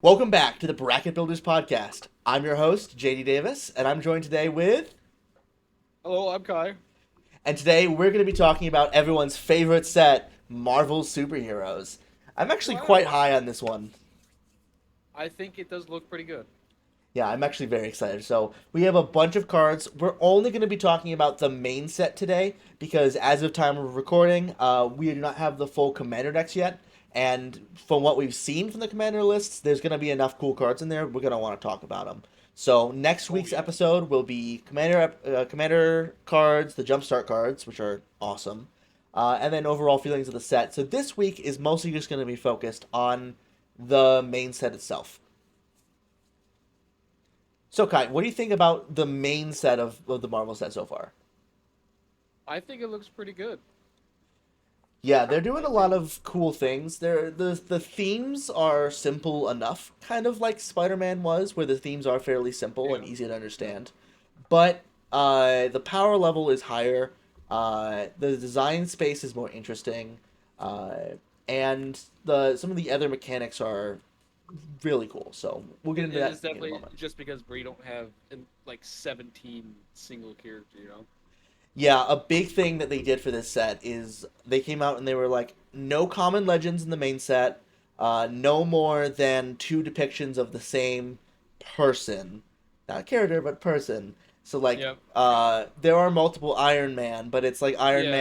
Welcome back to the Bracket Builders Podcast. I'm your host, JD Davis, and I'm joined today with. Hello, I'm Kai. And today we're going to be talking about everyone's favorite set, Marvel superheroes. I'm actually quite Wow. high on this one. I think it does look pretty good. Yeah, I'm actually very excited. So, we have a bunch of cards. We're only going to be talking about the main set today because, as of time of recording, we do not have the full commander decks yet. And from what we've seen from the commander lists, there's going to be enough cool cards in there. We're going to want to talk about them. So, next Oh week's yeah. episode will be commander cards, the jumpstart cards, which are awesome, and then overall feelings of the set. So, this week is mostly just going to be focused on the main set itself. So, Kai, what do you think about the main set of the Marvel set so far? I think it looks pretty good. Yeah, they're doing I a lot think of cool things. The themes are simple enough, kind of like Spider-Man was, where the themes are fairly simple and yeah. easy to understand. But the power level is higher. The design space is more interesting, uh, and the some of the other mechanics are really cool. So we'll get It, into it is that in a definitely moment. just because we don't have like 17 single character. Yeah, a big thing that they did for this set is they came out and they were like, no common legends in the main set, no more than two depictions of the same person, not character but person. So like, Yep. Yep. there are multiple Iron Man, but it's like Iron Yeah.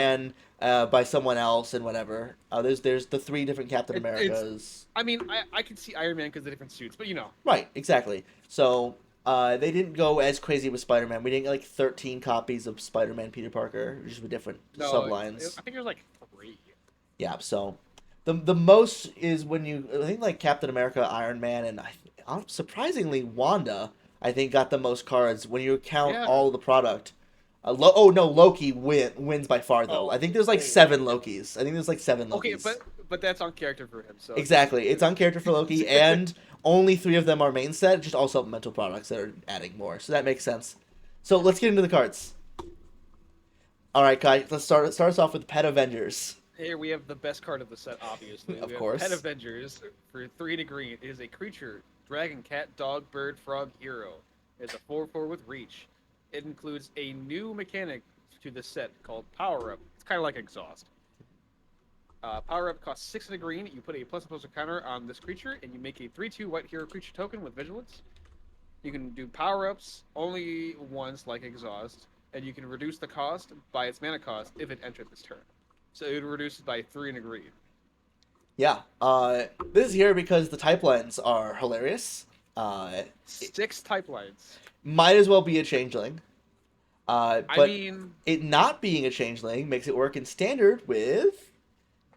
Man by someone else and whatever. There's the three different Captain It's. Americas. I mean, I can see Iron Man because the different suits, but Right, exactly. So they didn't go as crazy with Spider-Man. We didn't get like 13 copies of Spider-Man Peter Parker, just with different no. sublines. I think there's like three. Yeah, so the most is when you I think like Captain America, Iron Man, and surprisingly Wanda I think got the most cards when you count Yeah. all the product. Oh no, Loki wins by far though. I Oh. think there's like Oh. seven Yeah. Lokis. I think there's like seven Okay, Lokis. but that's on character for him, so Exactly, it's on character for Loki, it's. and only three of them are main set, just all supplemental products that are adding more. So that makes sense. So let's get into the cards. All right, Kai, let's start us off with Pet Avengers. Here we have the best card of the set, obviously. Of We have Pet course. Avengers for 3 to green. It is a creature, dragon, cat, dog, bird, frog, hero. It's a 4/4 with reach. It includes a new mechanic to the set called Power Up. It's kind of like Exhaust. Power Up costs 6 to green. You put a plus counter on this creature, and you make a 3/2 white hero creature token with Vigilance. You can do power ups only once, like Exhaust, and you can reduce the cost by its mana cost if it entered this turn. So it would reduce it by 3 and a green. Yeah. This is here because the type lines are hilarious. It 6 type lines. might as well be a changeling. I But mean, it not being a changeling makes it work in standard with.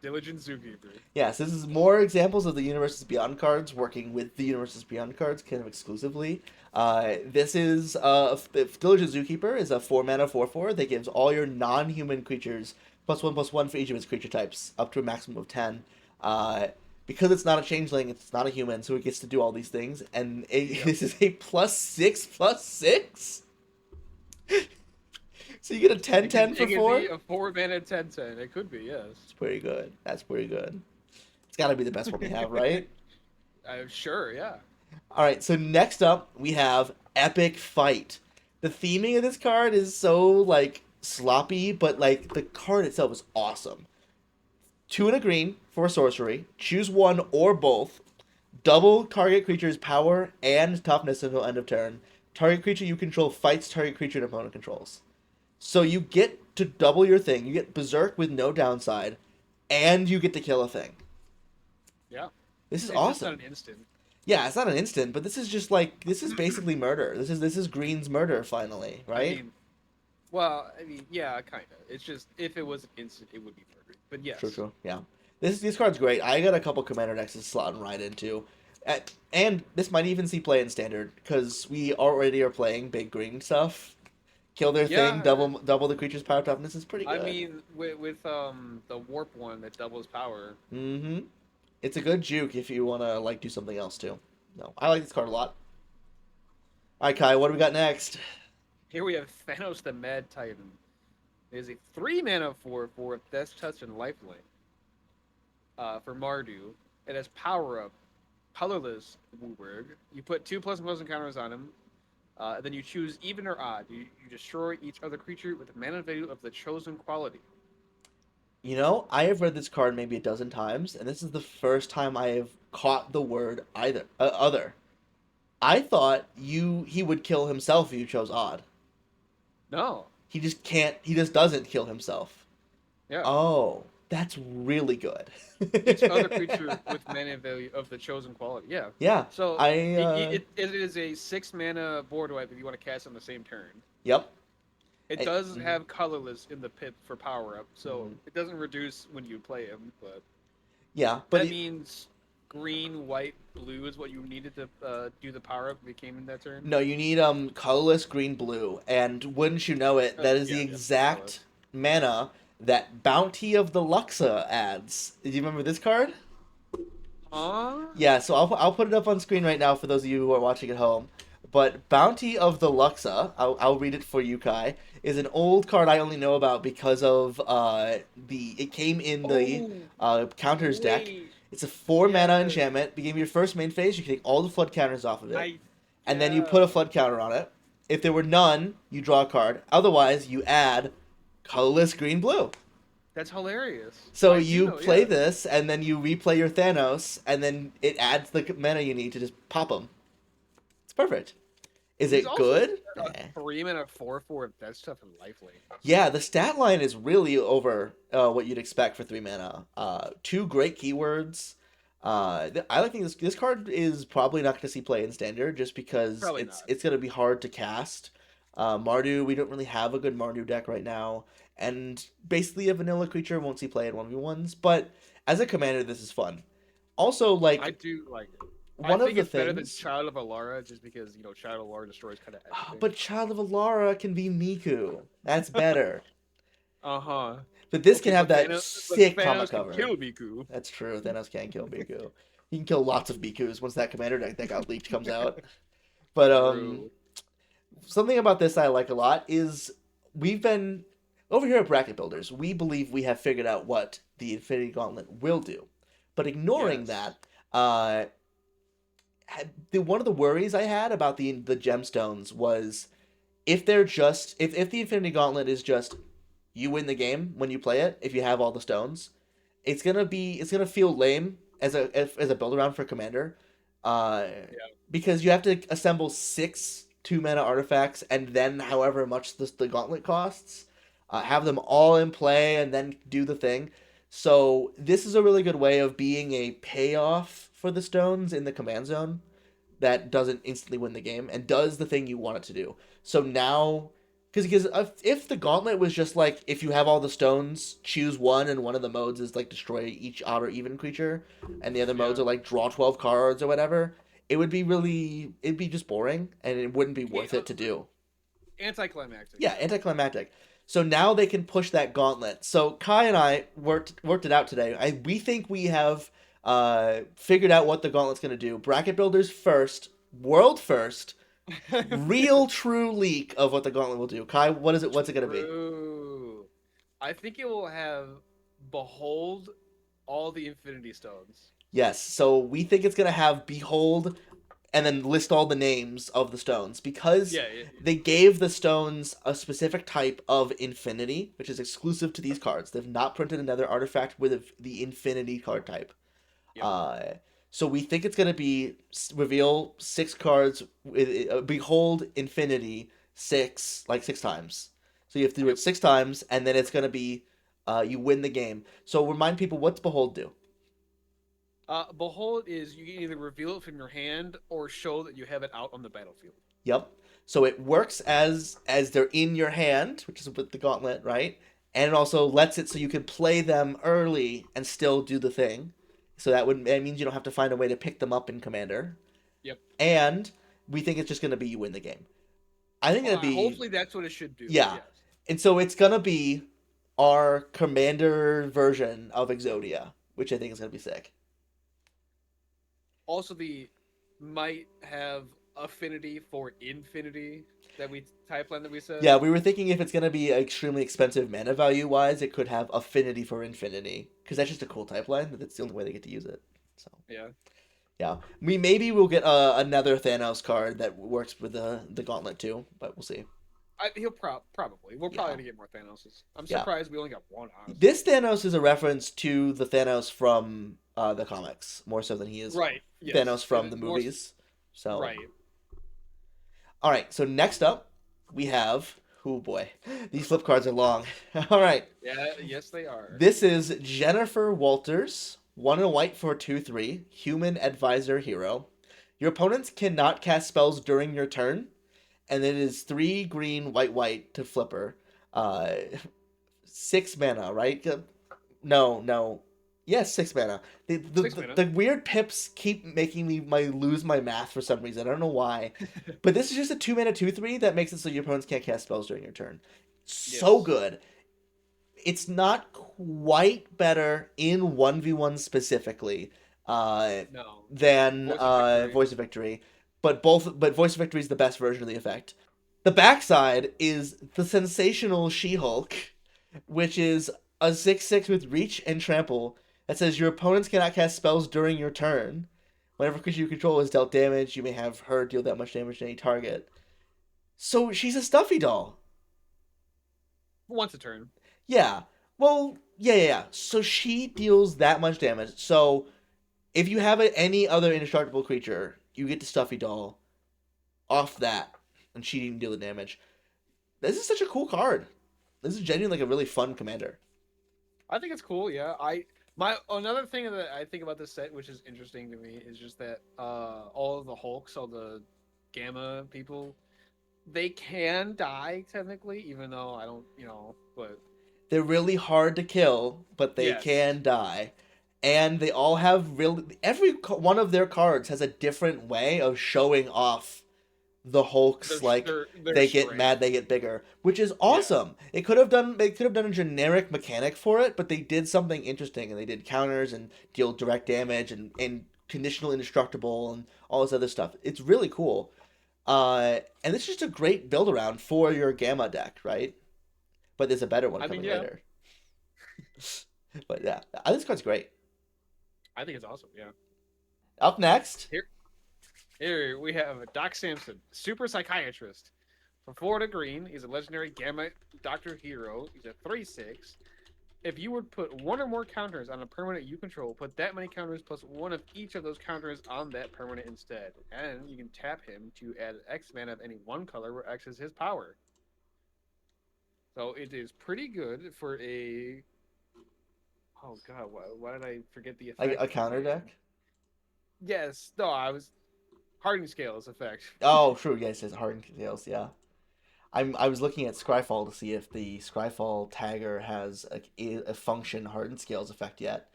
Diligent Zookeeper. Yes, this is more examples of the Universes Beyond cards working with the Universes Beyond cards kind of exclusively. This is Diligent Zookeeper is a 4 mana 4/4 that gives all your non-human creatures +1/+1 for each of its creature types, up to a maximum of 10. Uh, because it's not a changeling, it's not a human, so it gets to do all these things. And Yep. this is a +6/+6. So you get a 10 It could 10 it for could be 4? a 4 mana 10/10. It could be, yes. It's pretty good. That's pretty good. It's got to be the best one we have, right? Sure, yeah. All right, so next up we have Epic Fight. The theming of this card is so like sloppy, but like the card itself is awesome. Two and a green for a sorcery. Choose one or both. Double target creature's power and toughness until end of turn. Target creature you control fights target creature an opponent controls. So you get to double your thing. You get Berserk with no downside, and you get to kill a thing. Yeah. This is It's just not awesome. an instant. Yeah, it's not an instant, but this is just like this is basically murder. This is Green's murder finally, I right? mean, well, I mean, yeah, kind of. It's just, if it was an instant, it would be murdered. But True, yes. true. Yeah. This card's great. I got a couple commander decks to slot right into. And this might even see play in standard because we already are playing big green stuff. Kill their thing, Yeah, double the creature's power toughness is pretty I good. mean, with the warp one that doubles power. Mm-hmm. It's a good juke if you want to like do something else too. No, I like this card a lot. All right, Kai, what do we got next? Here we have Thanos the Mad Titan. It is a 3 mana 4/4 Death Touch and Lifelink. For Mardu. It has power up. colorless Wooburg. You put two plus and plus encounters on him. Then you choose even or odd. You destroy each other creature with a mana value of the chosen quality. You know, I have read this card maybe a dozen times, and this is the first time I have caught the word either other. I thought he would kill himself if you chose odd. No. He just can't. He just doesn't kill himself. Yeah. Oh, that's really good. Each other creature with mana value of the chosen quality. Yeah. Yeah, So I it is a 6 mana board wipe if you want to cast on the same turn. yep. It does have colorless in the pit for power up, so Mhm. it doesn't reduce when you play him, but Yeah, but that means green, white, blue is what you needed to do the power up if it came in that turn. no, you need colorless green blue, and wouldn't you know it, that is the Yeah, yeah, colorless. exact mana that Bounty of the Luxa adds. Do you remember this card? Huh? Yeah, so I'll put it up on screen right now for those of you who are watching at home. But Bounty of the Luxa, I'll read it for you, Kai, is an old card I only know about because of it came in the Oh, counters deck. wait. It's a 4 mana Yes. enchantment. Beginning of your first main phase, you can take all the flood counters off of it, I, and then you put yeah. a flood counter on it. If there were none, you draw a card. Otherwise, you add colorless green blue. That's hilarious. So I do you know, play yeah. this, and then you replay your Thanos, and then it adds the mana you need to just pop them. It's perfect. Is He's it also good? a Eh. 3 mana 4/4. That's stuff in lifelink. Yeah, the stat line is really over what you'd expect for 3 mana. Two great keywords. I think this card is probably not going to see play in standard just because Probably it's not. it's going to be hard to cast. Mardu, we don't really have a good Mardu deck right now, and basically a vanilla creature won't see play in 1v1s. But as a commander, this is fun. Also, I like do like it. I one of think the it's better than things, Child of Alara just because, Child of Alara destroys kind of everything. but Child of Alara can be Miku. That's better. Uh-huh. But this can Okay, have but that sick comic Thanos can cover. kill Miku. That's true. Thanos can kill Miku. He can kill lots of Mikus once that commander deck that got leaked comes out. But True. something about this I like a lot is we've been over here at Bracket Builders. We believe we have figured out what the Infinity Gauntlet will do, but ignoring Yes. that, uh, one of the worries I had about the gemstones was if they're just if the Infinity Gauntlet is just you win the game when you play it if you have all the stones, it's gonna feel lame as a build around for commander, uh, Yeah. because you have to assemble 6 2 mana artifacts and then however much the gauntlet costs, have them all in play and then do the thing. So this is a really good way of being a payoff for the stones in the command zone that doesn't instantly win the game and does the thing you want it to do. So now, because if the gauntlet was just like if you have all the stones, choose one, and one of the modes is like destroy each odd or even creature, and the other modes Yeah. are like draw 12 cards or whatever, it'd be just boring and it wouldn't be Okay, worth it to do. anticlimactic, Yeah, yeah. anticlimactic. So now they can push that gauntlet. So Kai and I worked it out today. We think we have figured out what the gauntlet's going to do. Bracket builders first, world first, real true leak of what the gauntlet will do. Kai, what is it? What's it going to be? True. I think it will have behold all the Infinity Stones. Yes. So we think it's going to have behold and then list all the names of the stones because Yeah, yeah, they gave the stones a specific type of infinity, which is exclusive to these cards. They've not printed another artifact with the infinity card type. yep, Uh, so we think it's gonna be reveal 6 cards with behold infinity 6 times. So you have to do it yep. 6 times, and then it's gonna be you win the game. So remind people what's behold do. Behold is you can either reveal it from your hand or show that you have it out on the battlefield. Yep. So it works as they're in your hand, which is with the gauntlet, right? And it also lets it so you can play them early and still do the thing. So that means you don't have to find a way to pick them up in Commander. Yep. And we think it's just gonna be you win the game. I think it'd be Hopefully that's what it should do. yeah. Yes. And so it's gonna be our Commander version of Exodia, which I think is gonna be sick. Also, the might have affinity for infinity that we type line that we said. Yeah, we were thinking if it's gonna be extremely expensive mana value wise, it could have affinity for infinity because that's just a cool type line. That's the only way they get to use it. So Yeah. Yeah, maybe we'll get another Thanos card that works with the Gauntlet too, but we'll see. He'll probably. We'll probably Yeah, gonna get more Thanoses. I'm yeah. surprised we only got one, honestly. This Thanos is a reference to the Thanos from the comics more so than he is Right. Thanos Yes. from the More. movies. So, Right. all right. So next up, we have. Oh boy, these flip cards are long. All right. Yeah. Yes, they are. This is Jennifer Walters, 1 and a white for 2/3, human advisor hero. Your opponents cannot cast spells during your turn, and it is 3 green, white, white to flipper. 6 mana, right? No, no. Yes, 6 mana. The, the, 6 minutes. the weird pips keep making me lose my math for some reason. I don't know why. But this is just a 2 mana 2/3 that makes it so your opponents can't cast spells during your turn. So Yes. good. It's not quite better in 1v1 specifically uh, No. than Voice of Victory. Voice of Victory, but Voice of Victory is the best version of the effect. The backside is the sensational She-Hulk, which is a 6/6 with reach and trample that says your opponents cannot cast spells during your turn. Whenever creature you control is dealt damage, you may have her deal that much damage to any target. So she's a stuffy doll. Once a turn. Yeah. Well, yeah. So she deals that much damage. So if you have any other indestructible creature, you get the stuffy doll off that, and she didn't deal the damage. This is such a cool card. This is genuinely like a really fun commander. I think it's cool. Yeah. My another thing that I think about this set, which is interesting to me, is just that all of the Hulks, all the Gamma people, they can die technically, even though I don't, but They're really hard to kill, but they yes, can die. And they all have really every one of their cards has a different way of showing off the Hulks, like their they get strength. mad, they get bigger, which is Yeah. awesome. It could have done they could have done a generic mechanic for it, but they did something interesting and they did counters and deal direct damage and conditional indestructible and all this other stuff. It's really cool. And it's just a great build around for your gamma deck, right? But there's a better one I mean, coming yeah, later. But yeah, this card's great. I think it's awesome. Yeah. Up next, Here, here we have Doc Samson, super psychiatrist. For 4 to green, he's a legendary Gamma Doctor Hero. He's a 3/6. If you would put one or more counters on a permanent you control, put that many counters plus one of each of those counters on that permanent instead. And you can tap him to add X mana of any one color where X is his power. So it is pretty good for a. Oh god, why did I forget the effect a counter again? deck. Yes, no, I was Hardening Scales effect. Oh, true. Yes, it's Hardened Scales. Yeah. I was looking at Scryfall to see if the Scryfall tagger has a function hardened scales effect yet.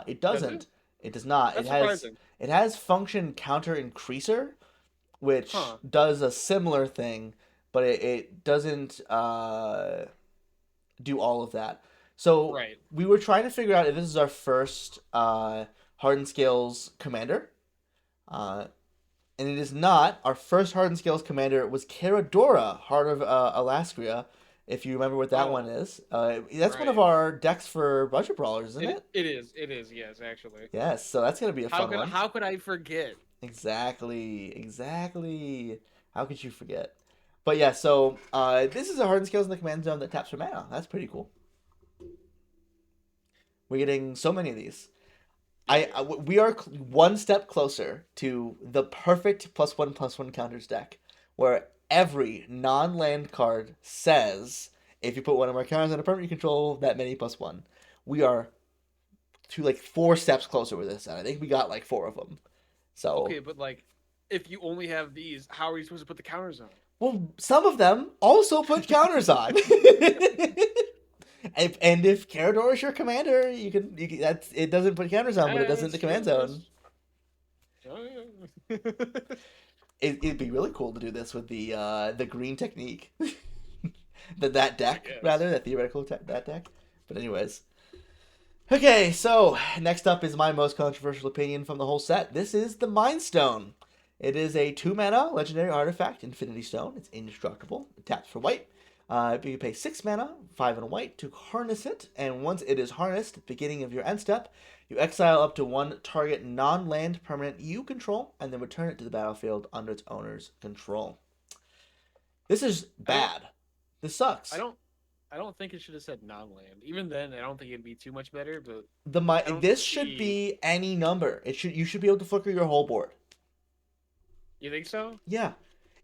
It Does it? doesn't. It does not. That's surprising. It has function counter increaser, which Huh. does a similar thing, but it doesn't do all of that. So Right. we were trying to figure out if this is our first hardened scales commander. Uh, and it is not. Our first Hardened Scales commander was Caradora, Heart of Alaskria, if you remember what that one Oh, is. That's one of right. our decks for Budget Brawlers, isn't It it? it is. It is. Yes, actually. Yes, so that's going to be a fun one. How could I forget? Exactly. How could you forget? But yeah, so this is a Hardened Scales in the command zone that taps for mana. That's pretty cool. We're getting so many of these. Yeah, We are one step closer to the perfect +1/+1 counters deck, where every non-land card says if you put one of our counters on a permanent you control that many +1. We are to like 4 steps closer with this, and I think we got like 4 of them. So, okay, but like, if you only have these, how are you supposed to put the counters on? well, some of them also put counters on. And if Carador is your commander, you can that's it doesn't put counters on, but it doesn't in That's the command true. zone. That's. Oh, yeah. It'd be really cool to do this with the green technique, that I deck guess. rather that theoretical that deck. But anyways, okay. So next up is my most controversial opinion from the whole set. This is the Mind Stone. It is a 2 mana legendary artifact, Infinity Stone. It's indestructible. It taps for white. You pay 6 mana, 5 and a white to harness it, and once it is harnessed, at the beginning of your end step, you exile up to one target non-land permanent you control, and then return it to the battlefield under its owner's control. This is I don't. bad. This I sucks. don't. I don't think it should have said non-land. Even then, I don't think it'd be too much better. But I don't This should see. be any number. You should be able to flicker your whole board. You think so? Yeah.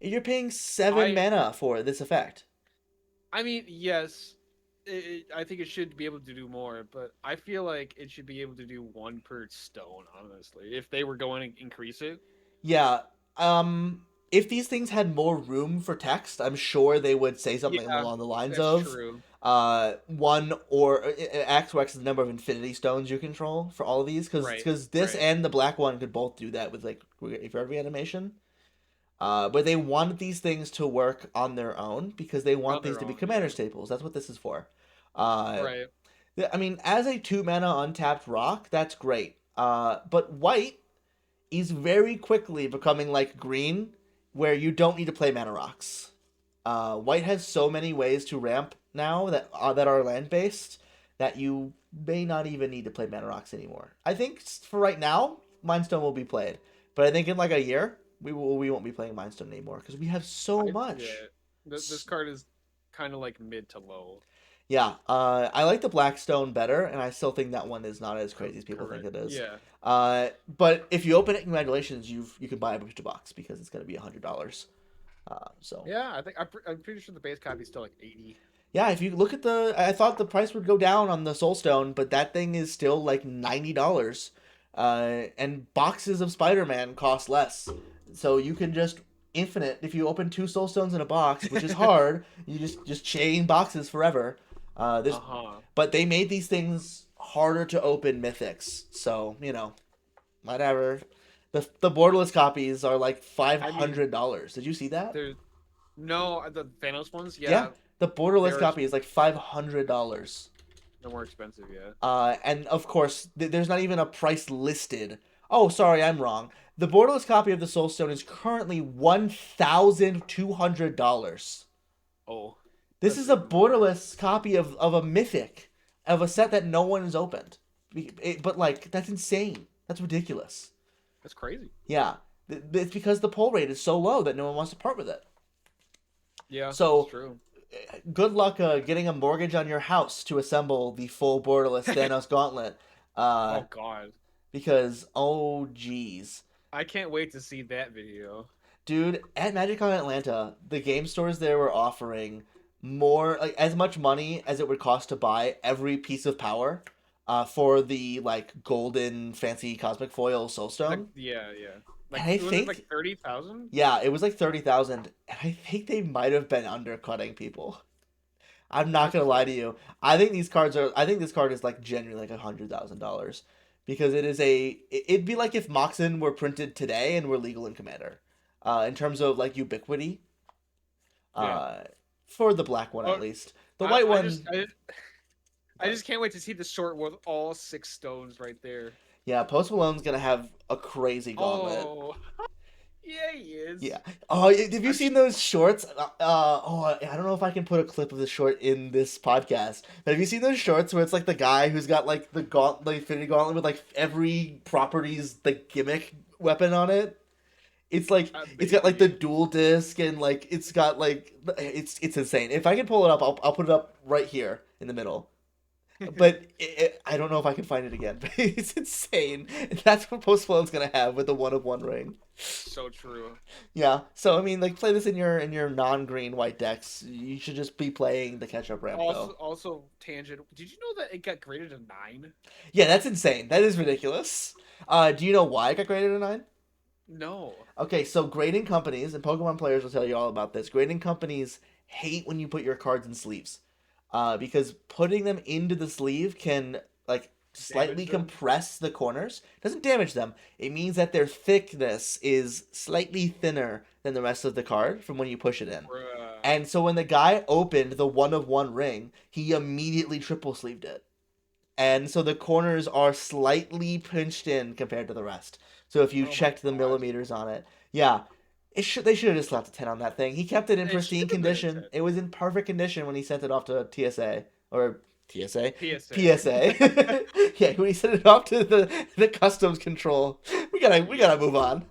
You're paying 7 I. mana for this effect. I mean, yes. I think it should be able to do more, but I feel like it should be able to do one per stone. Honestly, if they were going to increase it. Yeah. If these things had more room for text, I'm sure they would say something Yeah, along the lines that's of true. one or X is the number of infinity stones you control for all of these Right. because this Right. and the black one could both do that with like if every animation. But they wanted these things to work on their own because they want On these their to be own. commander Yeah. staples. That's what this is for. Uh, Right. I mean, as a 2 mana untapped rock, that's great. But white is very quickly becoming like green, where you don't need to play mana rocks. White has so many ways to ramp now that are land based that you may not even need to play mana rocks anymore. I think for right now, Mindstone will be played, but I think in like a year we won't be playing Mindstone anymore because we have so much. Yeah. This card is kind of like mid to low. Yeah, I like the Blackstone better, and I still think that one is not as crazy as people think Correct. it is. Yeah. But if you open it, congratulations, you can buy a booster box because it's going to be $100. So Yeah. I'm pretty sure the base copy is still like 80. yeah, if you look at I thought the price would go down on the Soulstone, but that thing is still like $90. And boxes of Spider-Man cost less, so you can just infinite. If you open two Soulstones in a box, which is hard, you just chain boxes forever. Uh There's, huh. but they made these things harder to open mythics, so whatever. The borderless copies are like five I mean, hundred dollars. Did you see that? there's no the Thanos ones. Yeah, Yeah, the borderless they're copy is like $500. they're more expensive. Yeah. And of course, there's not even a price listed. Oh, sorry, I'm wrong. The borderless copy of the Soulstone is currently $1,200. Oh, This that's is a even more. borderless copy of a mythic, of a set that no one has opened. But like, that's insane. That's ridiculous. That's crazy. Yeah, it's because the pull rate is so low that no one wants to part with it. Yeah, that's So true. good luck getting a mortgage on your house to assemble the full borderless Thanos gauntlet. Uh, Oh God, because oh geez, I can't wait to see that video. dude, at MagicCon Atlanta, the game stores there were offering more like as much money as it would cost to buy every piece of power, for the like golden fancy cosmic foil Like, soulstone. yeah, yeah. Like, And I was it like think 30,000? yeah, it was like 30,000, and I think they might have been undercutting people. I'm not That's gonna lie to crazy. you. I think these cards are. I think this card is like genuinely like $100,000 because it is a. It'd be like if Moxen were printed today and were legal in Commander, in terms of like ubiquity. Yeah. Uh, for the black one at Oh, least. The white I just one, I just can't wait to see the short with all 6 stones right there. yeah. Post Malone's gonna have a crazy gauntlet. Oh, yeah, he Yeah. is. Oh, have you I'm seen sh- those shorts? I don't know if I can put a clip of the short in this podcast. But have you seen those shorts where it's like the guy who's got like the Infinity Gauntlet with like every property's like gimmick weapon on it? It's like it's got like the maybe. dual disc and like it's got like it's insane. If I can pull it up, I'll put it up right here in the middle. But I don't know if I can find it again. But it's insane. That's what Post Malone's gonna have with the one of one ring. So true. Yeah. So I mean, like, play this in your non-green white decks. You should just be playing the catch-up ramp Also, though. also tangent. Did you know that it got graded a 9? Yeah, that's insane. That is ridiculous. Do you know why it got graded a 9? No. Okay, so grading companies and Pokemon players will tell you all about this. Grading companies hate when you put your cards in sleeves, because putting them into the sleeve can like slightly Damage them? compress the corners. It doesn't damage them. It means that their thickness is slightly thinner than the rest of the card from when you push it in. Bruh. And so when the guy opened the one of one ring, he immediately triple sleeved it. And so the corners are slightly pinched in compared to the rest. So if you Oh my checked the god. millimeters on it, yeah, They should have just slapped a 10 on that thing. He kept it in It should pristine have been a condition. 10. It was in perfect condition when he sent it off to TSA or TSA, PSA. PSA. Yeah, when he sent it off to the customs control. We gotta move on.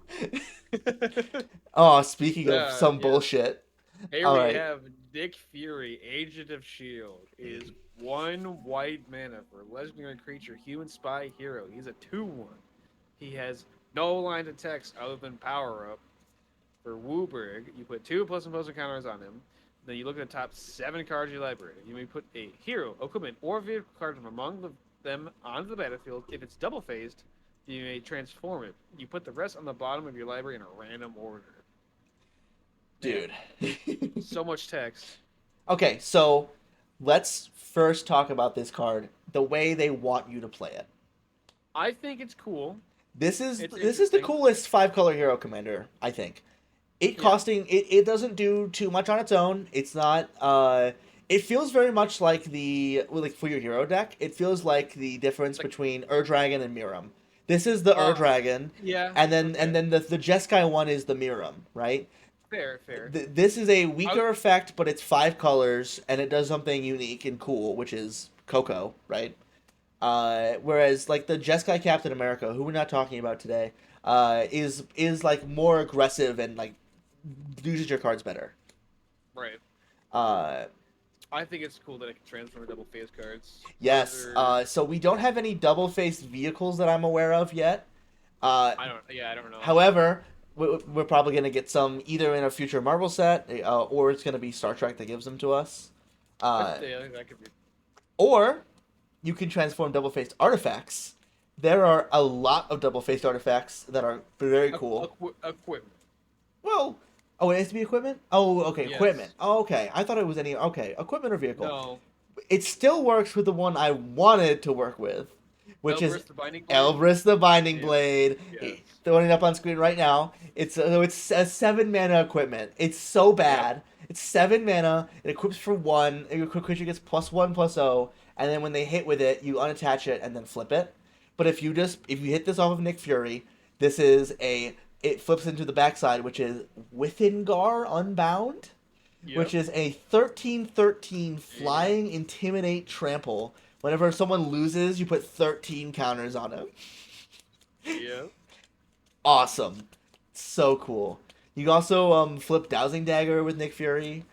Oh, speaking of some Yes. bullshit. Here All we right, have Nick Fury, Agent of S.H.I.E.L.D. is one white mana for legendary creature, human spy hero. He's a 2/1. He has no lines of text other than power up. For Wooburg, you put 2+1/+1 counters on him. Then you look at the top 7 cards of your library. You may put a hero, equipment, or vehicle card from among them onto the battlefield. If it's double phased, you may transform it. You put the rest on the bottom of your library in a random order. Man, dude. so much text. Okay, so let's first talk about this card, the way they want you to play it. I think it's cool. It's This is the interesting. coolest 5 color hero commander, I think. Yeah. It doesn't do too much on its own. It's not it feels very much like for your hero deck. It feels like the difference Like, between Ur-Dragon and Miram. This is the uh, Ur-Dragon, yeah. and Okay. then the Jeskai one is the Miram, right? Fair, fair. This is a I, weaker effect, but it's 5 colors and it does something unique and cool, which is Coco, right? Whereas like the Jeskai Captain America, who we're not talking about today, is like more aggressive and like uses your cards better. right. Uh, I think it's cool that it can transform to double phase cards. yes. Other, So we don't have any double faced vehicles that I'm aware of yet. Uh, I don't. Yeah, I don't know. However, we're probably gonna get some either in a future Marvel set, or it's gonna be Star Trek that gives them to us. Uh, Yeah, that could be. or you can transform double faced artifacts. There are a lot of double faced artifacts that are very cool. Equipment. Well, oh, it has to be equipment. Oh, okay, equipment. Yes. Oh, okay, I thought it was any. Okay, equipment or vehicle. No. It still works with the one I wanted to work with, which is Elbrus the Binding Blade. Elbrus the Binding Yeah. Blade. Yes. Throwing it up on screen right now. It's a 7 mana equipment. It's so bad. Yep. It's 7 mana. It equips for 1. Your creature gets +1/+0, and then when they hit with it, you unattach it and then flip it. But if you hit this off of Nick Fury, this is a it flips into the backside, which is Withingar Unbound, which Yep. is a 13/13 Yeah. flying intimidate trample. Whenever someone loses, you put 13 counters on him. Yep. Awesome. So cool. You can also flip Dowsing Dagger with Nick Fury.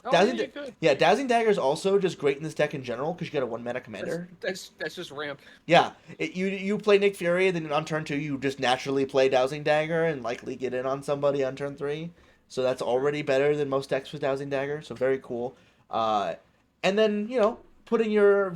Oh yeah, Dowsing, you could. yeah, Dowsing Dagger is also just great in this deck in general because you get a 1 mana commander. That's just ramp. Yeah, you play Nick Fury, and then on turn 2 you just naturally play Dowsing Dagger and likely get in on somebody on turn 3. So that's already better than most decks with Dowsing Dagger. So very cool. Uh, and then putting your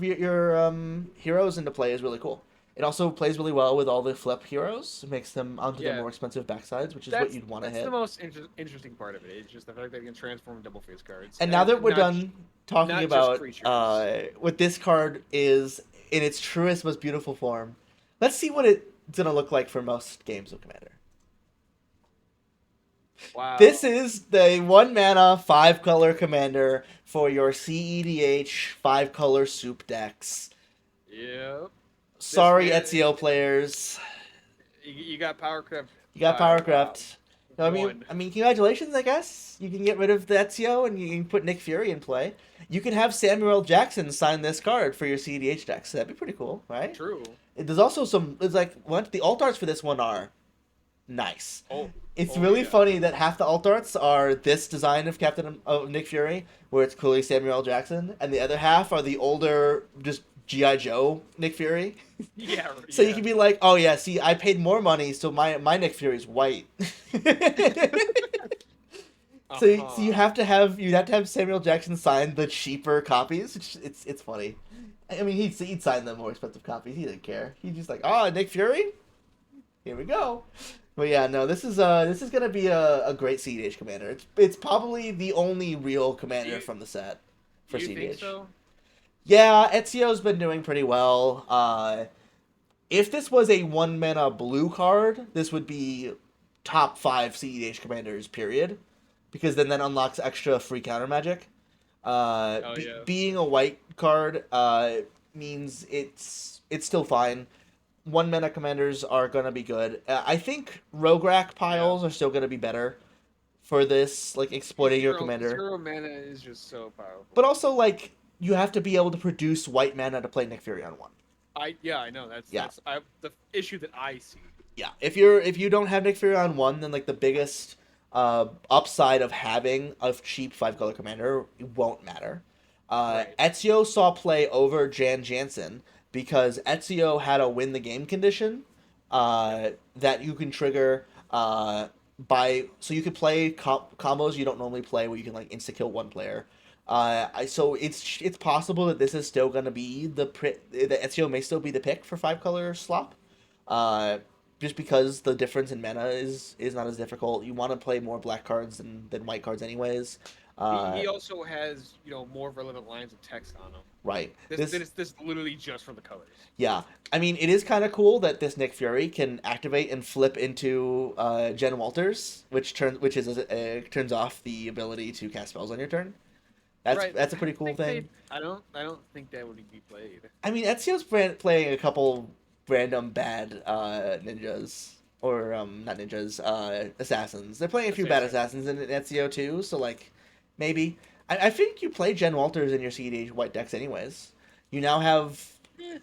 heroes into play is really cool. It also plays really well with all the flip heroes. It makes them onto their Yeah. more expensive backsides, which is what That's you'd want to that's the hit. most interesting part of it. It's just the fact that you can transform double face cards. And now that we're Not done talking not just about creatures. what this card is in its truest, most beautiful form, let's see what it's gonna look like for most games of Commander. Wow. This is the 1 mana 5 color Commander for your CEDH 5 color soup decks. Yep. Sorry, man- Ezio players, You got Powercraft. you got Powercraft. No, One. I mean, congratulations. I guess you can get rid of the Ezio and you can put Nick Fury in play. You can have Samuel L. Jackson sign this card for your CDH decks. So that'd be pretty cool, right? True. There's also some. It's like what the alt arts for this one are nice. Oh. It's Oh, really yeah. funny that half the alt arts are this design of Nick Fury, where it's clearly Samuel L. Jackson, and the other half are the older, just GI Joe Nick Fury. Yeah. So you can be like, oh yeah, see, I paid more money, so my Nick Fury's white. So you have to have Samuel Jackson sign the cheaper copies. It's funny. I mean, he'd sign the more expensive copies. He didn't care. He's just like, oh, Nick Fury, here we go. But yeah, no, this is gonna be a great CDH commander. It's probably the only real commander from the set for you CDH. think so? Yeah, Ezio's been doing pretty well. If this was a 1 mana blue card, this would be top 5 CEDH commanders, period. Because then that unlocks extra free counter magic. Yeah. Being a white card means it's still fine. 1 mana commanders are gonna be good. I think Rograk piles are still gonna be better. for this, like exploiting your commander. Zero mana is just so But powerful. also like you have to be able to produce white mana to play Nick Fury on one. I know Yeah, the issue that I see. yeah. If you don't have Nick Fury on one, then like the biggest upside of having a cheap 5 color commander won't matter. Right. Ezio saw play over Jan Jansen because Ezio had a win the game condition Yep. that you can trigger by so you could play combos you don't normally play where you can like insta kill one player. So it's possible that this is still gonna be the Ezio may still be the pick for 5 color slop. Uh, just because the difference in mana is not as difficult. You want to play more black cards than white cards anyways. Uh, He also has more relevant lines of text on him. right. This literally just for the colors. Yeah. I mean, it is kind of cool that this Nick Fury can activate and flip into Jen Walters, turns off the ability to cast spells on your turn. Right. That's a pretty cool thing. I don't think that would be played. I mean, Ezio's playing a couple random bad ninjas or not ninjas, assassins. They're playing a few bad Assassin. assassins in Ezio too, so like maybe I think you play Jen Walters in your CEDH white decks anyways. You now have Yeah.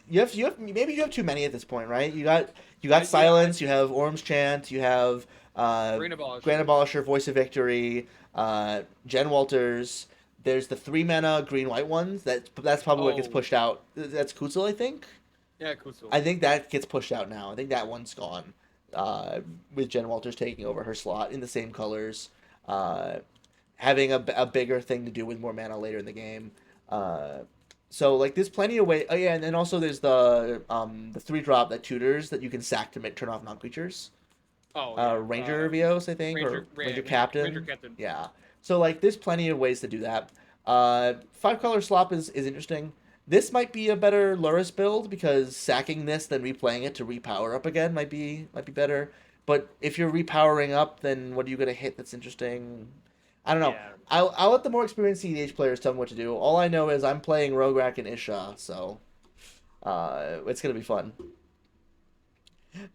maybe you have too many at this point, right? You got Yeah. Silence, you have Orm's Chant, you have Green Grand Abolisher. Abolisher, Voice of Victory, Jen Walters. There's the 3 mana green white ones. That's probably what gets Oh, pushed out. That's Kutzel, I think. yeah, Kutsu. I think that gets pushed out now. I think that one's gone. With Jen Walters taking over her slot in the same colors, uh, having a bigger thing to do with more mana later in the game. Uh, so like there's plenty of way. Oh yeah, and then also there's the 3 drop that tutors that you can sack to turn off non creatures. Oh yeah. Ranger Vios, I think, or Ranger Ranger Captain. Captain. Yeah. So like, there's plenty of ways to do that. 5 color slop is interesting. This might be a better Luris build because sacking this then replaying it to repower up again might be better. But if you're repowering up, then what are you gonna hit that's interesting? I don't know. Yeah. I'll let the more experienced CDH players tell me what to do. All I know is I'm playing Rograk and Isha, so it's gonna be fun.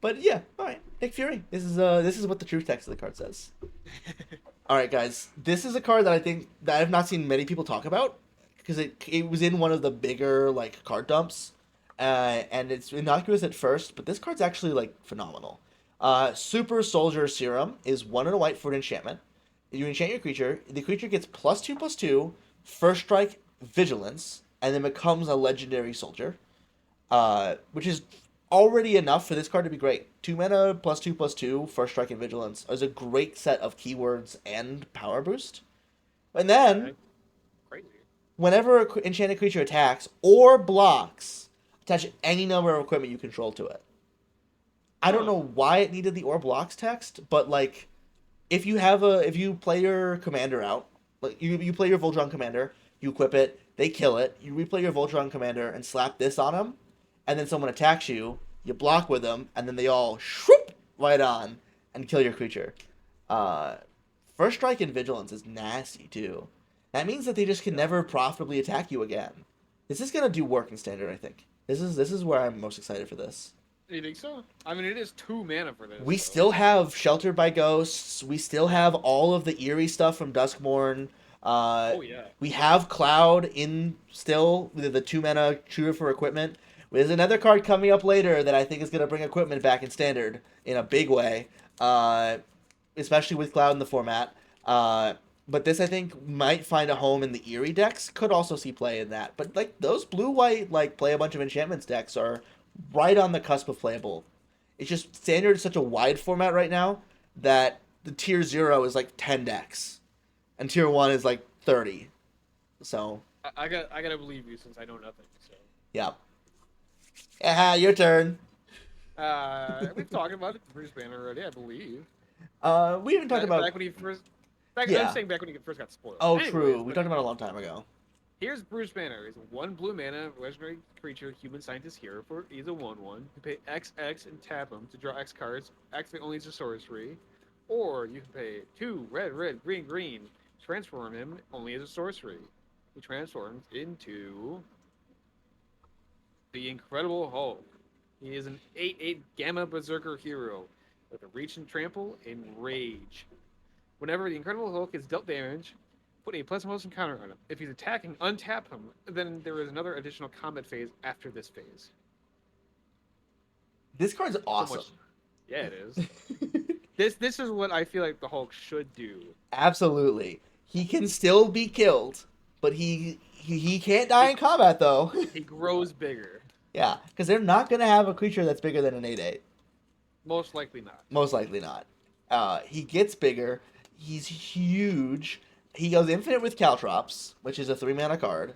But yeah, all right. Nick Fury. This is what the true text of the card says. All right, guys. This is a card that I think that I've not seen many people talk about because it was in one of the bigger like card dumps, and it's innocuous at first, but this card's actually like phenomenal. Super Soldier Serum is 1 and a white for an enchantment. You enchant your creature. The creature gets +2/+2, first strike, vigilance, and then becomes a legendary soldier, which is already enough for this card to be great. 2 mana +2/+2, first strike and vigilance is a great set of keywords and power boost. And then, Okay. Crazy. whenever an enchanted creature attacks or blocks, attach any number of equipment you control to it. I don't Huh. know why it needed the or blocks text, but like, if you play your commander out, like you play your Voltron commander, you equip it, they kill it, you replay your Voltron commander and slap this on them, and then someone attacks you, you block with them, and then they all shroop right on and kill your creature. Uh, First strike and vigilance is nasty too. That means that they just can Yeah. never profitably attack you again. This is gonna do work in standard, I think. This is where I'm most excited for this. You think so? I mean, it is 2 mana for this, We so still have Sheltered by Ghosts. We still have all of the eerie stuff from Duskmourn. oh yeah. We have Cloud in still with the 2 mana Tutor for equipment. There's another card coming up later that I think is going to bring equipment back in standard in a big way, uh, especially with Cloud in the format. But this I think might find a home in the eerie decks. Could also see play in that. But like those blue white like play a bunch of enchantments decks are right on the cusp of playable. It's just standard is such a wide format right now that the tier 0 is like 10 decks, and tier 1 is like 30. So I gotta believe you since I know nothing. So yeah, your turn. we've talked about Bruce Banner already, I believe. We haven't talked about. Back when he first, back I'm Yeah. saying back when he first got spoiled. Oh, true. Anyways, We but talked about it a long time ago. here's Bruce Banner. He's a 1 blue mana legendary creature, human scientist hero. He's a 1/1. You pay XX and tap him to draw X cards. Activate only as a sorcery, or you can pay 2 red, green. Transform him only as a sorcery. He transforms into the Incredible Hulk. He is an 8/8 Gamma Berserker hero with a reach and trample and rage. Whenever the Incredible Hulk is dealt damage, put a +1 counter on him. If he's attacking, untap him. Then there is another additional combat phase after this phase. This card's So awesome. much. Yeah, it is. This is what I feel like the Hulk should do. Absolutely. He can still be killed, but he can't die He, in combat though. he grows bigger. Yeah, because they're not gonna have a creature that's bigger than an 8/8. Most likely not. Most likely not. He gets bigger. He's huge. He goes infinite with Caltrops, which is a 3 mana card.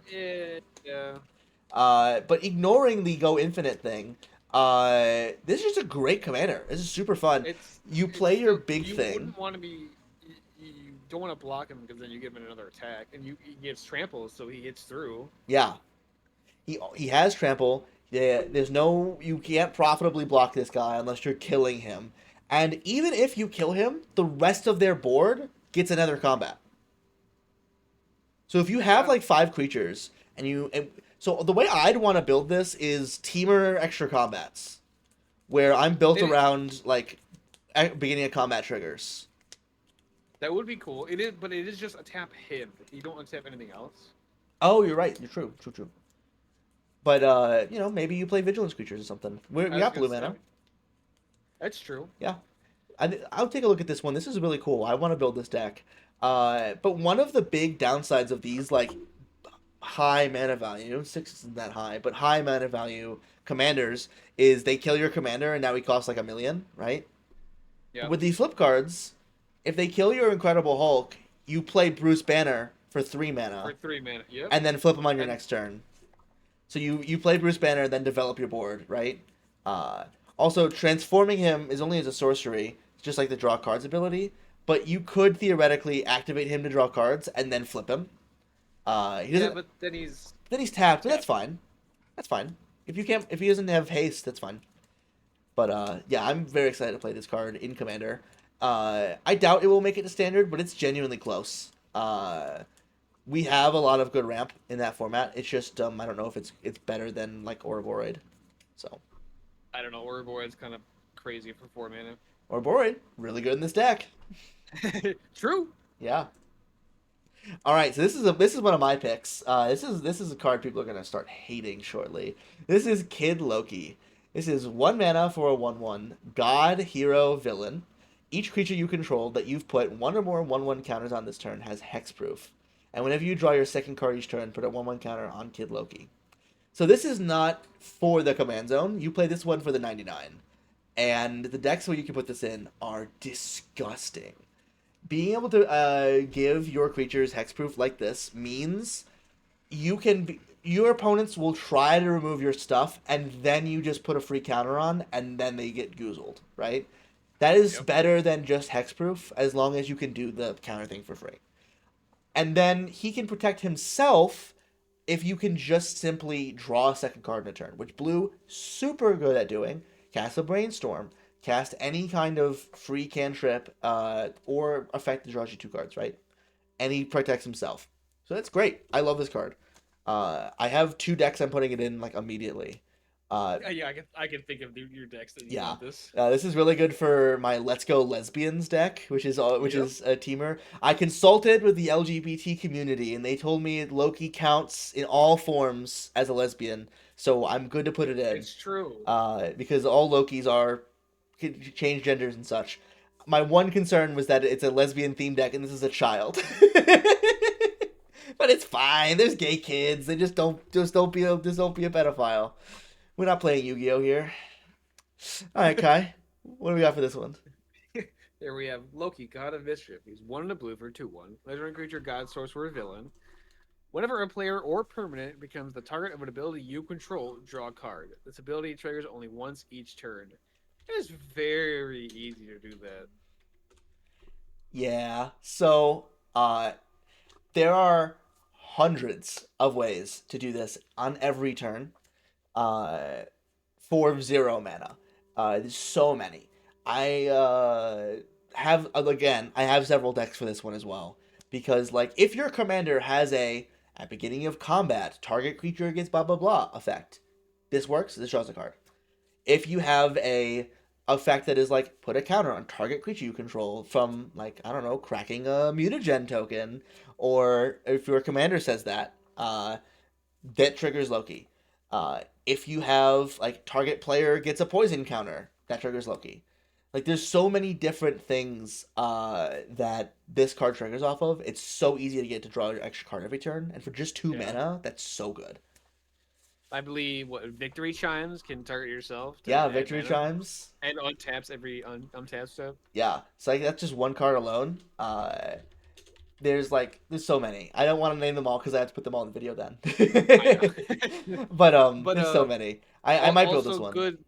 Yeah. But ignoring the go infinite thing, this is just a great commander. This is super fun. You play It's your still, big you thing. wouldn't want to be. You don't want to block him because then you give him another attack, and he gives trample, so he hits through. Yeah, he has trample. Yeah, there's no you can't profitably block this guy unless you're killing him. And even if you kill him, the rest of their board gets another combat. So if you have Yeah. like 5 creatures so the way I'd want to build this is teamer extra combats, where I'm built It, around like beginning of combat triggers. that would be cool. It is, but it is just tap him. You don't untap anything else. Oh, you're right. You're true. True. True. But maybe you play vigilance creatures or something. We I was got gonna blue mana. say. That's true. Yeah, I'll take a look at this one. This is really cool. I want to build this deck. But one of the big downsides of these like high mana value, 6 isn't that high, but high mana value commanders is they kill your commander and now he costs like 1 million, right? Yeah. With these flip cards, if they kill your Incredible Hulk, you play Bruce Banner for 3 mana For 3 mana. Yep. and then flip him on your And next turn. So you play Bruce Banner, then develop your board, right? Also, transforming him is only as a sorcery, just like the draw cards ability. But you could theoretically activate him to draw cards and then flip him. He yeah, doesn't. but then he's Then he's tapped, but that's tapped. fine. That's fine. If he doesn't have haste, that's fine. But yeah, I'm very excited to play this card in Commander. I doubt it will make it to Standard, but it's genuinely close. We have a lot of good ramp in that format. It's just I don't know if it's better than like Ouroboros. So I don't know. Ouroboros is kind of crazy for 4 mana. Ouroboros really good in this deck. True. Yeah. All right, so this is one of my picks. This is a card people are gonna start hating shortly. This is Kid Loki. This is 1 mana for a 1/1 god, hero, villain. Each creature you control that you've put one or more 1/1 counters on this turn has hexproof. And whenever you draw your second card each turn, put a 1/1 counter on Kid Loki. So this is not for the command zone. You play this one for the 99. And the decks where you can put this in are disgusting. Being able to give your creatures hexproof like this means your opponents will try to remove your stuff and then you just put a free counter on and then they get goozled, right? That is Yep. better than just hexproof as long as you can do the counter thing for free. And then he can protect himself if you can just simply draw a second card in a turn, which blue super good at doing. Cast a brainstorm, cast any kind of free cantrip or effect that draws you 2 cards, right? And he protects himself. So that's great. I love this card. I have 2 decks I'm putting it in like immediately. Yeah, I can think of your decks that you Yeah. want this. This is really good for my Let's Go Lesbians deck, which is Yep. a teamer. I consulted with the LGBT community, and they told me Loki counts in all forms as a lesbian, so I'm good to put it in. It's true. Because all Lokis can change genders and such. My one concern was that it's a lesbian themed deck, and this is a child. But it's fine. There's gay kids. They don't be a pedophile. We're not playing Yu-Gi-Oh here. All right, Kai. What do we got for this one? There we have Loki, God of Mischief. He's 1 in a blue for 2/1. Legendary creature, God, sorcerer, villain. Whenever a player or permanent becomes the target of an ability you control, draw a card. This ability triggers only once each turn. It is very easy to do that. Yeah. So, there are hundreds of ways to do this on every turn. For 0 mana. There's so many. I have several decks for this one as well because like if your commander has a at beginning of combat target creature gets blah blah blah effect, this works. This draws a card. If you have a effect that is like put a counter on target creature you control from like I don't know cracking a mutagen token, or if your commander says that that triggers Loki. If you have like target player gets a poison counter, that triggers Loki. Like there's so many different things that this card triggers off of. It's so easy to get to draw your extra card every turn, and for just two Yeah. mana, that's so good. I believe what victory chimes can target yourself to Yeah, add victory mana chimes. and untaps every untapped step. Yeah, so like that's just one card alone. There's so many. I don't want to name them all because I have to put them all in the video I then. know. But But there's so many. I might build this also one. good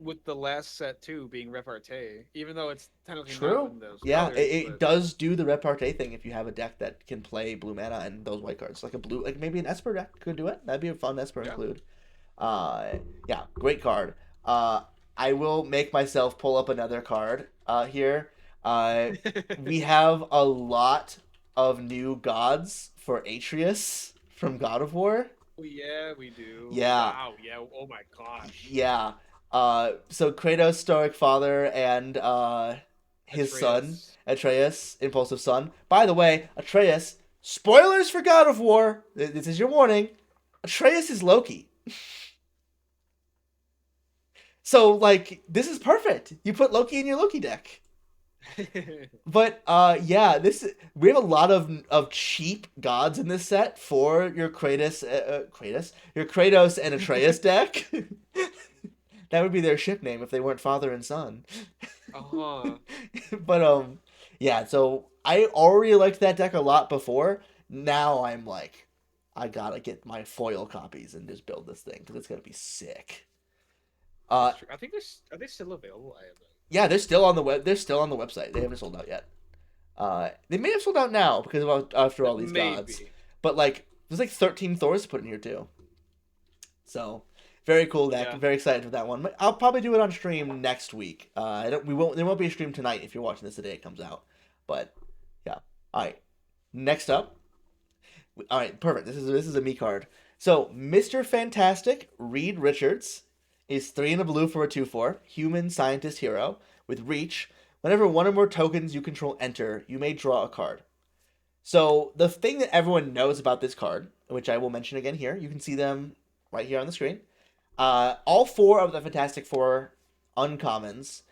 with the last set too being repartee, even though it's technically not True. in those Yeah, colors, it but does do the repartee thing if you have a deck that can play blue mana and those white cards. Like a blue, like maybe an Esper deck could do it. That'd be a fun Esper yeah. include. Uh, yeah, great card. I will make myself pull up another card here. We have a lot of new gods for Atreus from God of War. Oh, yeah, we do. Yeah, Wow, yeah. Oh my gosh. yeah. So Kratos, Stoic Father, and his son Atreus. Atreus, Impulsive Son. By the way, Atreus. Spoilers for God of War. This is your warning. Atreus is Loki. So like this is perfect. You put Loki in your Loki deck. But yeah, this we have a lot of cheap gods in this set for your your Kratos and Atreus deck. That would be their ship name if they weren't father and son. Uh-huh. But yeah, so I already liked that deck a lot before. Now I'm like I gotta get my foil copies and just build this thing because it's gonna be sick. Uh That's true. I think there's are they still available? I haven't. yeah, they're still on the web. They're still on the website. They haven't sold out yet. They may have sold out now because of after all these gods. Maybe. But like, there's like 13 Thors to put in here too. So very cool deck. Yeah. I'm very excited for that one. I'll probably do it on stream next week. I don't. We won't. There won't be a stream tonight if you're watching this the day it comes out. But yeah. All right. Next up. All right. Perfect. This is a me card. So Mr. Fantastic Reed Richards is 3 in a blue for a 2/4 human scientist hero with reach. Whenever one or more tokens you control enter, you may draw a card. So the thing that everyone knows about this card, which I will mention again here, you can see them right here on the screen. All four of the Fantastic Four uncommons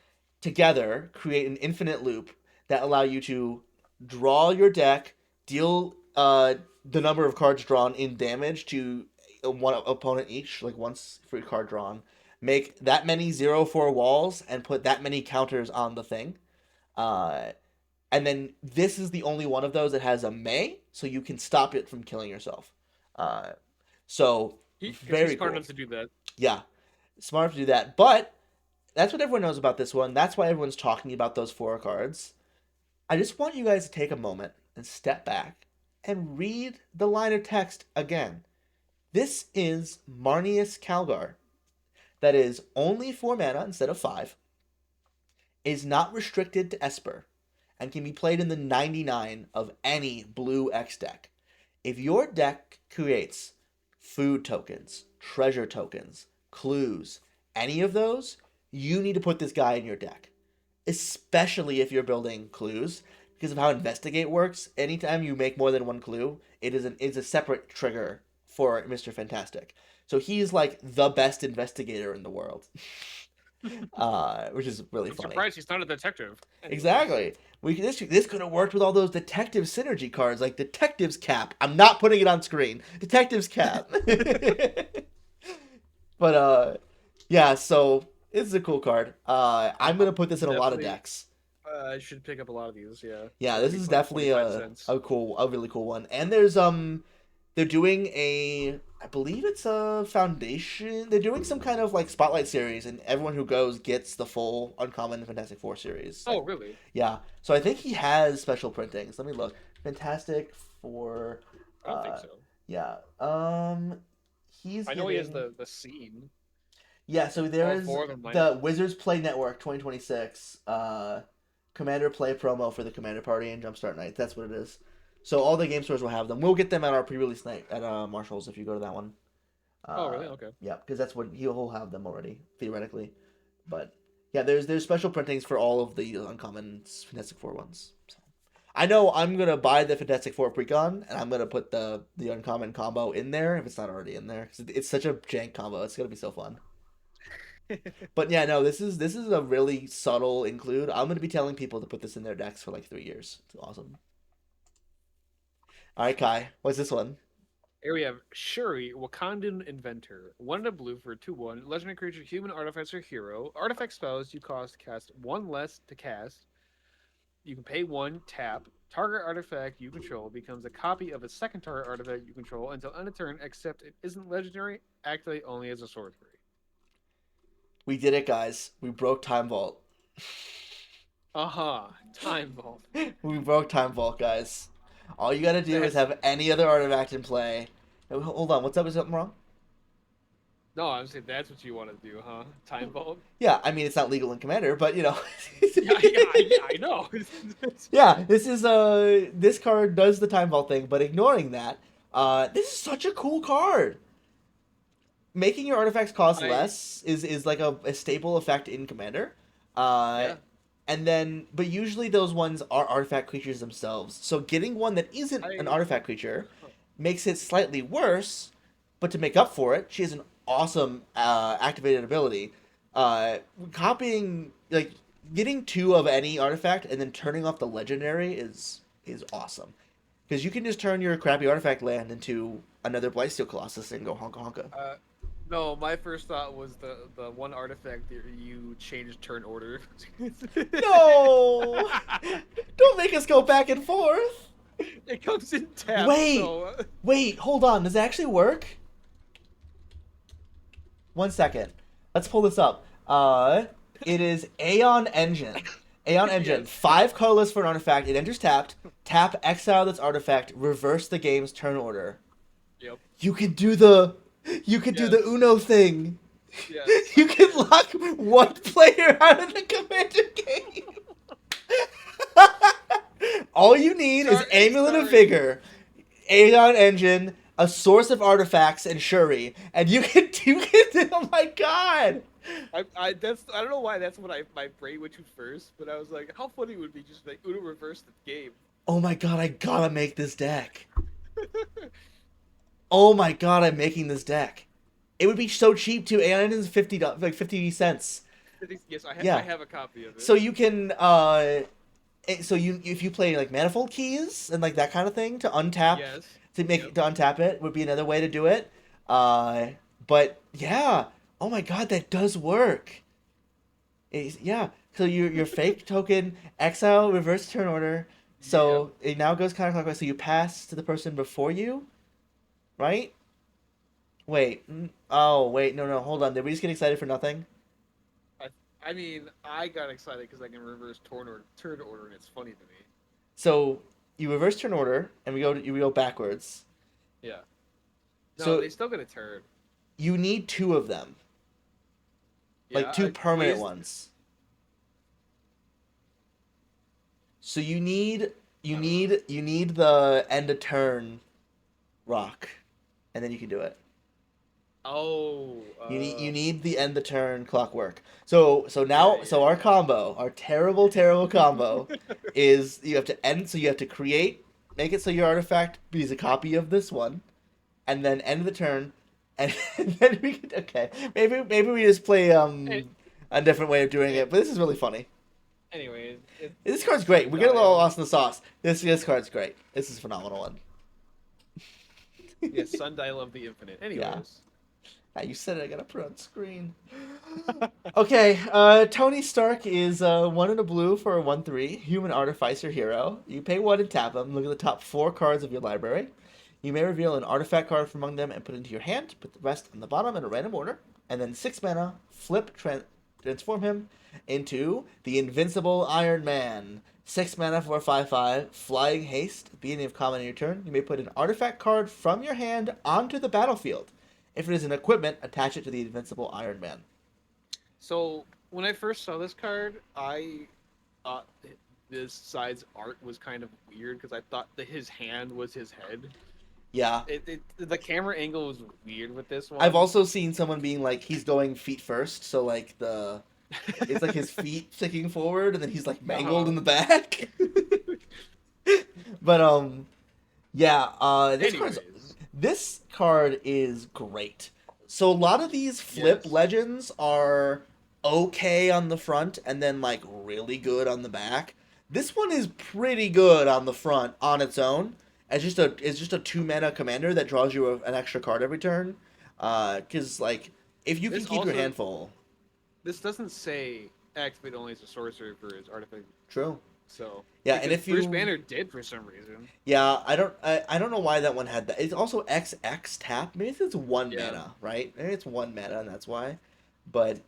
together create an infinite loop that allow you to draw your deck, deal the number of cards drawn in damage to one opponent each, like once for card drawn. Make that many 0/4 walls and put that many counters on the thing. Uh, and then this is the only one of those that has a May, so you can stop it from killing yourself. Uh, so Because he's very smart cool. enough to do that. Yeah, smart to do that. But that's what everyone knows about this one. That's why everyone's talking about those four cards. I just want you guys to take a moment and step back and read the line of text again. This is Marnius Calgar. That is only 4 mana instead of 5. Is not restricted to Esper and can be played in the 99 of any blue X deck. If your deck creates food tokens, treasure tokens, clues, any of those, you need to put this guy in your deck. Especially if you're building clues, because of how Investigate works. Anytime you make more than one clue, it's a separate trigger for Mr. Fantastic. So he's like the best investigator in the world, which is really I'm funny. surprised he's not a detective. Anyways. Exactly. This could have worked with all those detective synergy cards, like Detective's Cap. I'm not putting it on screen. Detective's Cap. But yeah. So it's a cool card. I'm gonna put this in a lot of Definitely. decks. I should pick up a lot of these. Yeah. Yeah, For this maybe is like definitely 25 cents. a really cool one. And they're doing I believe it's a foundation. They're doing some kind of like spotlight series, and everyone who goes gets the full Uncommon Fantastic Four series. Oh, really? Yeah, so I think he has special printings. Let me look. Fantastic Four. I don't think Uh, so. yeah. He's I know he has getting. the scene. Yeah, so there All is four of them. the Wizards Play Network 2026 Commander Play promo for the Commander Party and Jumpstart Night. That's what it is. So all the game stores will have them. We'll get them at our pre-release night at Marshall's if you go to that one. Oh, really? Okay. Yeah, because that's what he'll have them already theoretically. But Yeah, there's special printings for all of the uncommon Fantastic Four ones. So I know I'm gonna buy the Fantastic Four precon, and I'm gonna put the uncommon combo in there if it's not already in there. 'Cause it's such a jank combo. It's gonna be so fun. But yeah, no, this is a really subtle include. I'm gonna be telling people to put this in their decks for like 3 years. It's awesome. All right, Kai, what's this one? Here we have Shuri, Wakandan Inventor. 1 and a blue for 2/1. Legendary creature, human artifact or hero. Artifact spells you cost cast 1 less to cast. You can pay 1, tap. Target artifact you control becomes a copy of a second target artifact you control until end of turn, except it isn't legendary, activate only as a sorcery. We did it, guys. We broke Time Vault. Uh-huh. Time Vault. We broke Time Vault, guys. All you gotta do is That's have any other artifact in play. Hold on, what's up? Is something wrong? no, I'm saying that's what you want to do, huh? Time Vault? Yeah, I mean it's not legal in Commander, but you know. Yeah, I know. Yeah, this card does the Time Vault thing, but ignoring that, this is such a cool card. Making your artifacts cost I less is like a staple effect in Commander. Uh, yeah. and then, but usually those ones are artifact creatures themselves. So getting one that isn't an I artifact creature makes it slightly worse, but to make up for it, she has an awesome activated ability. Copying like getting two of any artifact and then turning off the legendary is awesome because you can just turn your crappy artifact land into another Blightsteel Colossus and go honka honka. uh no, my first thought was the one artifact that you changed turn order. No, don't make us go back and forth. It comes in tap, Wait, so wait, hold on. Does it actually work? 1 second. Let's pull this up. It is Aeon Engine. Aeon Engine. yes. 5 colorless for an artifact. It enters tapped. Tap, exile this artifact. Reverse the game's turn order. Yep. You could do the. You could do the Yes. Uno thing. Yes. You can lock one player out of the commander game. All you need is Amulet of Sorry. Vigor, Aeon Engine, a source of artifacts, and Shuri, and you can. Oh my god! I don't know why that's what my brain went to first, but I was like, how funny would it be just like Uno reverse the game. Oh my god! I gotta make this deck. Oh my god! I'm making this deck. It would be so cheap too. Aeon Engine's 50 cents. Yes, I Yeah. have a copy of it. So you can so you if you play like manifold keys and like that kind of thing to untap Yes. to make Yep. to untap it would be another way to do it. Uh, but yeah, oh my god, that does work. Yeah, so your fake token exile reverse turn order. Yep. So it now goes counterclockwise. So you pass to the person before you, right? Wait. Oh wait, no, hold on. Did we just get excited for nothing? I I mean, I got excited because I can reverse turn order, and it's funny to me. So you reverse turn order, and we go backwards. Yeah. No, So they still get a turn. you need two of them, like Yeah. two Wait, permanent ones. So I don't know. you need the end of turn rock, and then you can do it. Oh. You need the end of turn clockwork. So Yeah, now yeah, our yeah. combo, our terrible combo, is you have to end. So you have to create, make it so your artifact is a copy of this one, and then end the turn, and, and then we could okay maybe we just play Hey, a different way of doing hey, it. But this is really funny. anyways, it's This card's great. We get a little Sundial. lost in the sauce. This card's great. This is a phenomenal one. Yes, Sundial of the Infinite. Yeah. Anyways. Ah, you said it. I gotta put it on screen. Okay. Tony Stark is 1 and a blue for a 1/3 human artificer hero. You pay 1 and tap him. Look at the top 4 cards of your library. You may reveal an artifact card from among them and put it into your hand. Put the rest on the bottom in a random order. And then 6 mana. Transform him into the Invincible Iron Man. 6 mana for a 5/5. Flying haste. Beginning of combat on your turn. You may put an artifact card from your hand onto the battlefield. If it is an equipment, attach it to the Invincible Iron Man. So when I first saw this card, I thought this side's art was kind of weird because I thought that his hand was his head. Yeah. The camera angle was weird with this I've one. also seen someone being like, he's going feet first, so like the It's like his feet sticking forward, and then he's like mangled Uh-huh. in the back. But yeah, Anyways, this card is great. So a lot of these flip yes. legends are okay on the front and then like really good on the back. This one is pretty good on the front on its own. It's just a 2 mana commander that draws you an extra card every turn. Cause like if you can This keep your also hand full, this doesn't say activate only as a sorcerer for his artifact. true. So Yeah, and because if Bruce you Banner did for some reason. Yeah, I don't know why that one had that. It's also XX tap. Maybe it's 1 Yeah. mana, right? Maybe it's 1 mana and that's why. But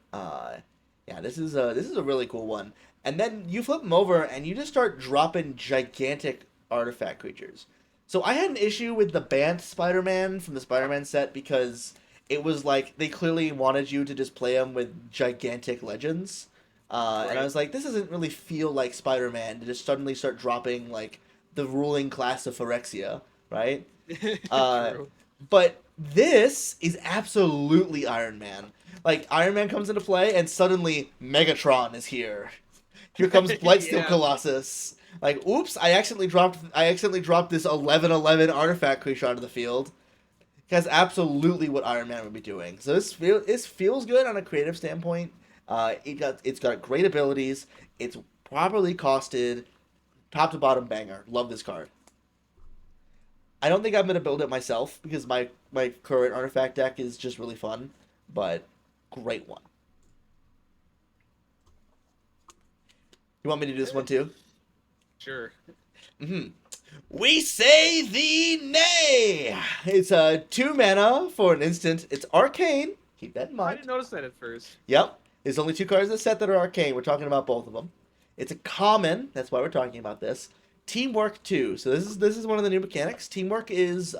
yeah, this is a really cool one. And then you flip them over and you just start dropping gigantic artifact creatures. So I had an issue with the Bant Spider-Man from the Spider-Man set because it was like they clearly wanted you to just play them with gigantic legends. And I Right. was like, this doesn't really feel like Spider-Man to just suddenly start dropping like the ruling class of Phyrexia, right? Uh, True. but this is absolutely Iron Man. Like Iron Man comes into play, and suddenly Megatron is here. Here comes Blightsteel Yeah. Colossus. Like, oops! I accidentally dropped this 11/11 artifact creature onto the field. That's absolutely what Iron Man would be doing. So this feels good on a creative standpoint. It's got great abilities. It's properly costed, top to bottom banger. Love this card. I don't think I'm gonna build it myself because my current artifact deck is just really fun, but great one. You want me to do this one too? Sure. Hmm. We say thee nay. It's a 2 mana for an instant. It's arcane. Keep that in I mind. didn't notice that at first. Yep. There's only 2 cards in the set that are arcane. We're talking about both of them. It's a common. That's why we're talking about this. Teamwork 2. So this is one of the new mechanics. Teamwork is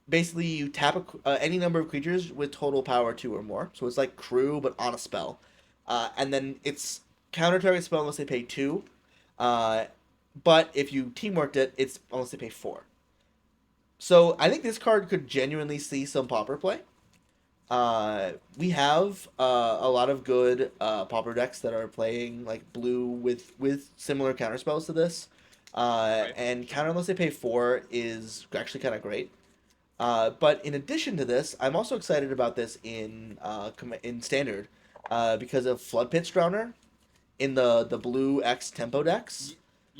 basically you tap any number of creatures with total power 2 or more. So it's like crew but on a spell. And then it's counter target spell unless they pay 2. Uh, but if you teamworked it, it's unless they pay 4. So I think this card could genuinely see some popper play. We have a lot of good pauper decks that are playing like blue with similar counter spells to this. Right. And counter unless they pay 4 is actually kind of great. But in addition to this, I'm also excited about this in standard because of Flood Pit's Drowner in the blue X tempo decks.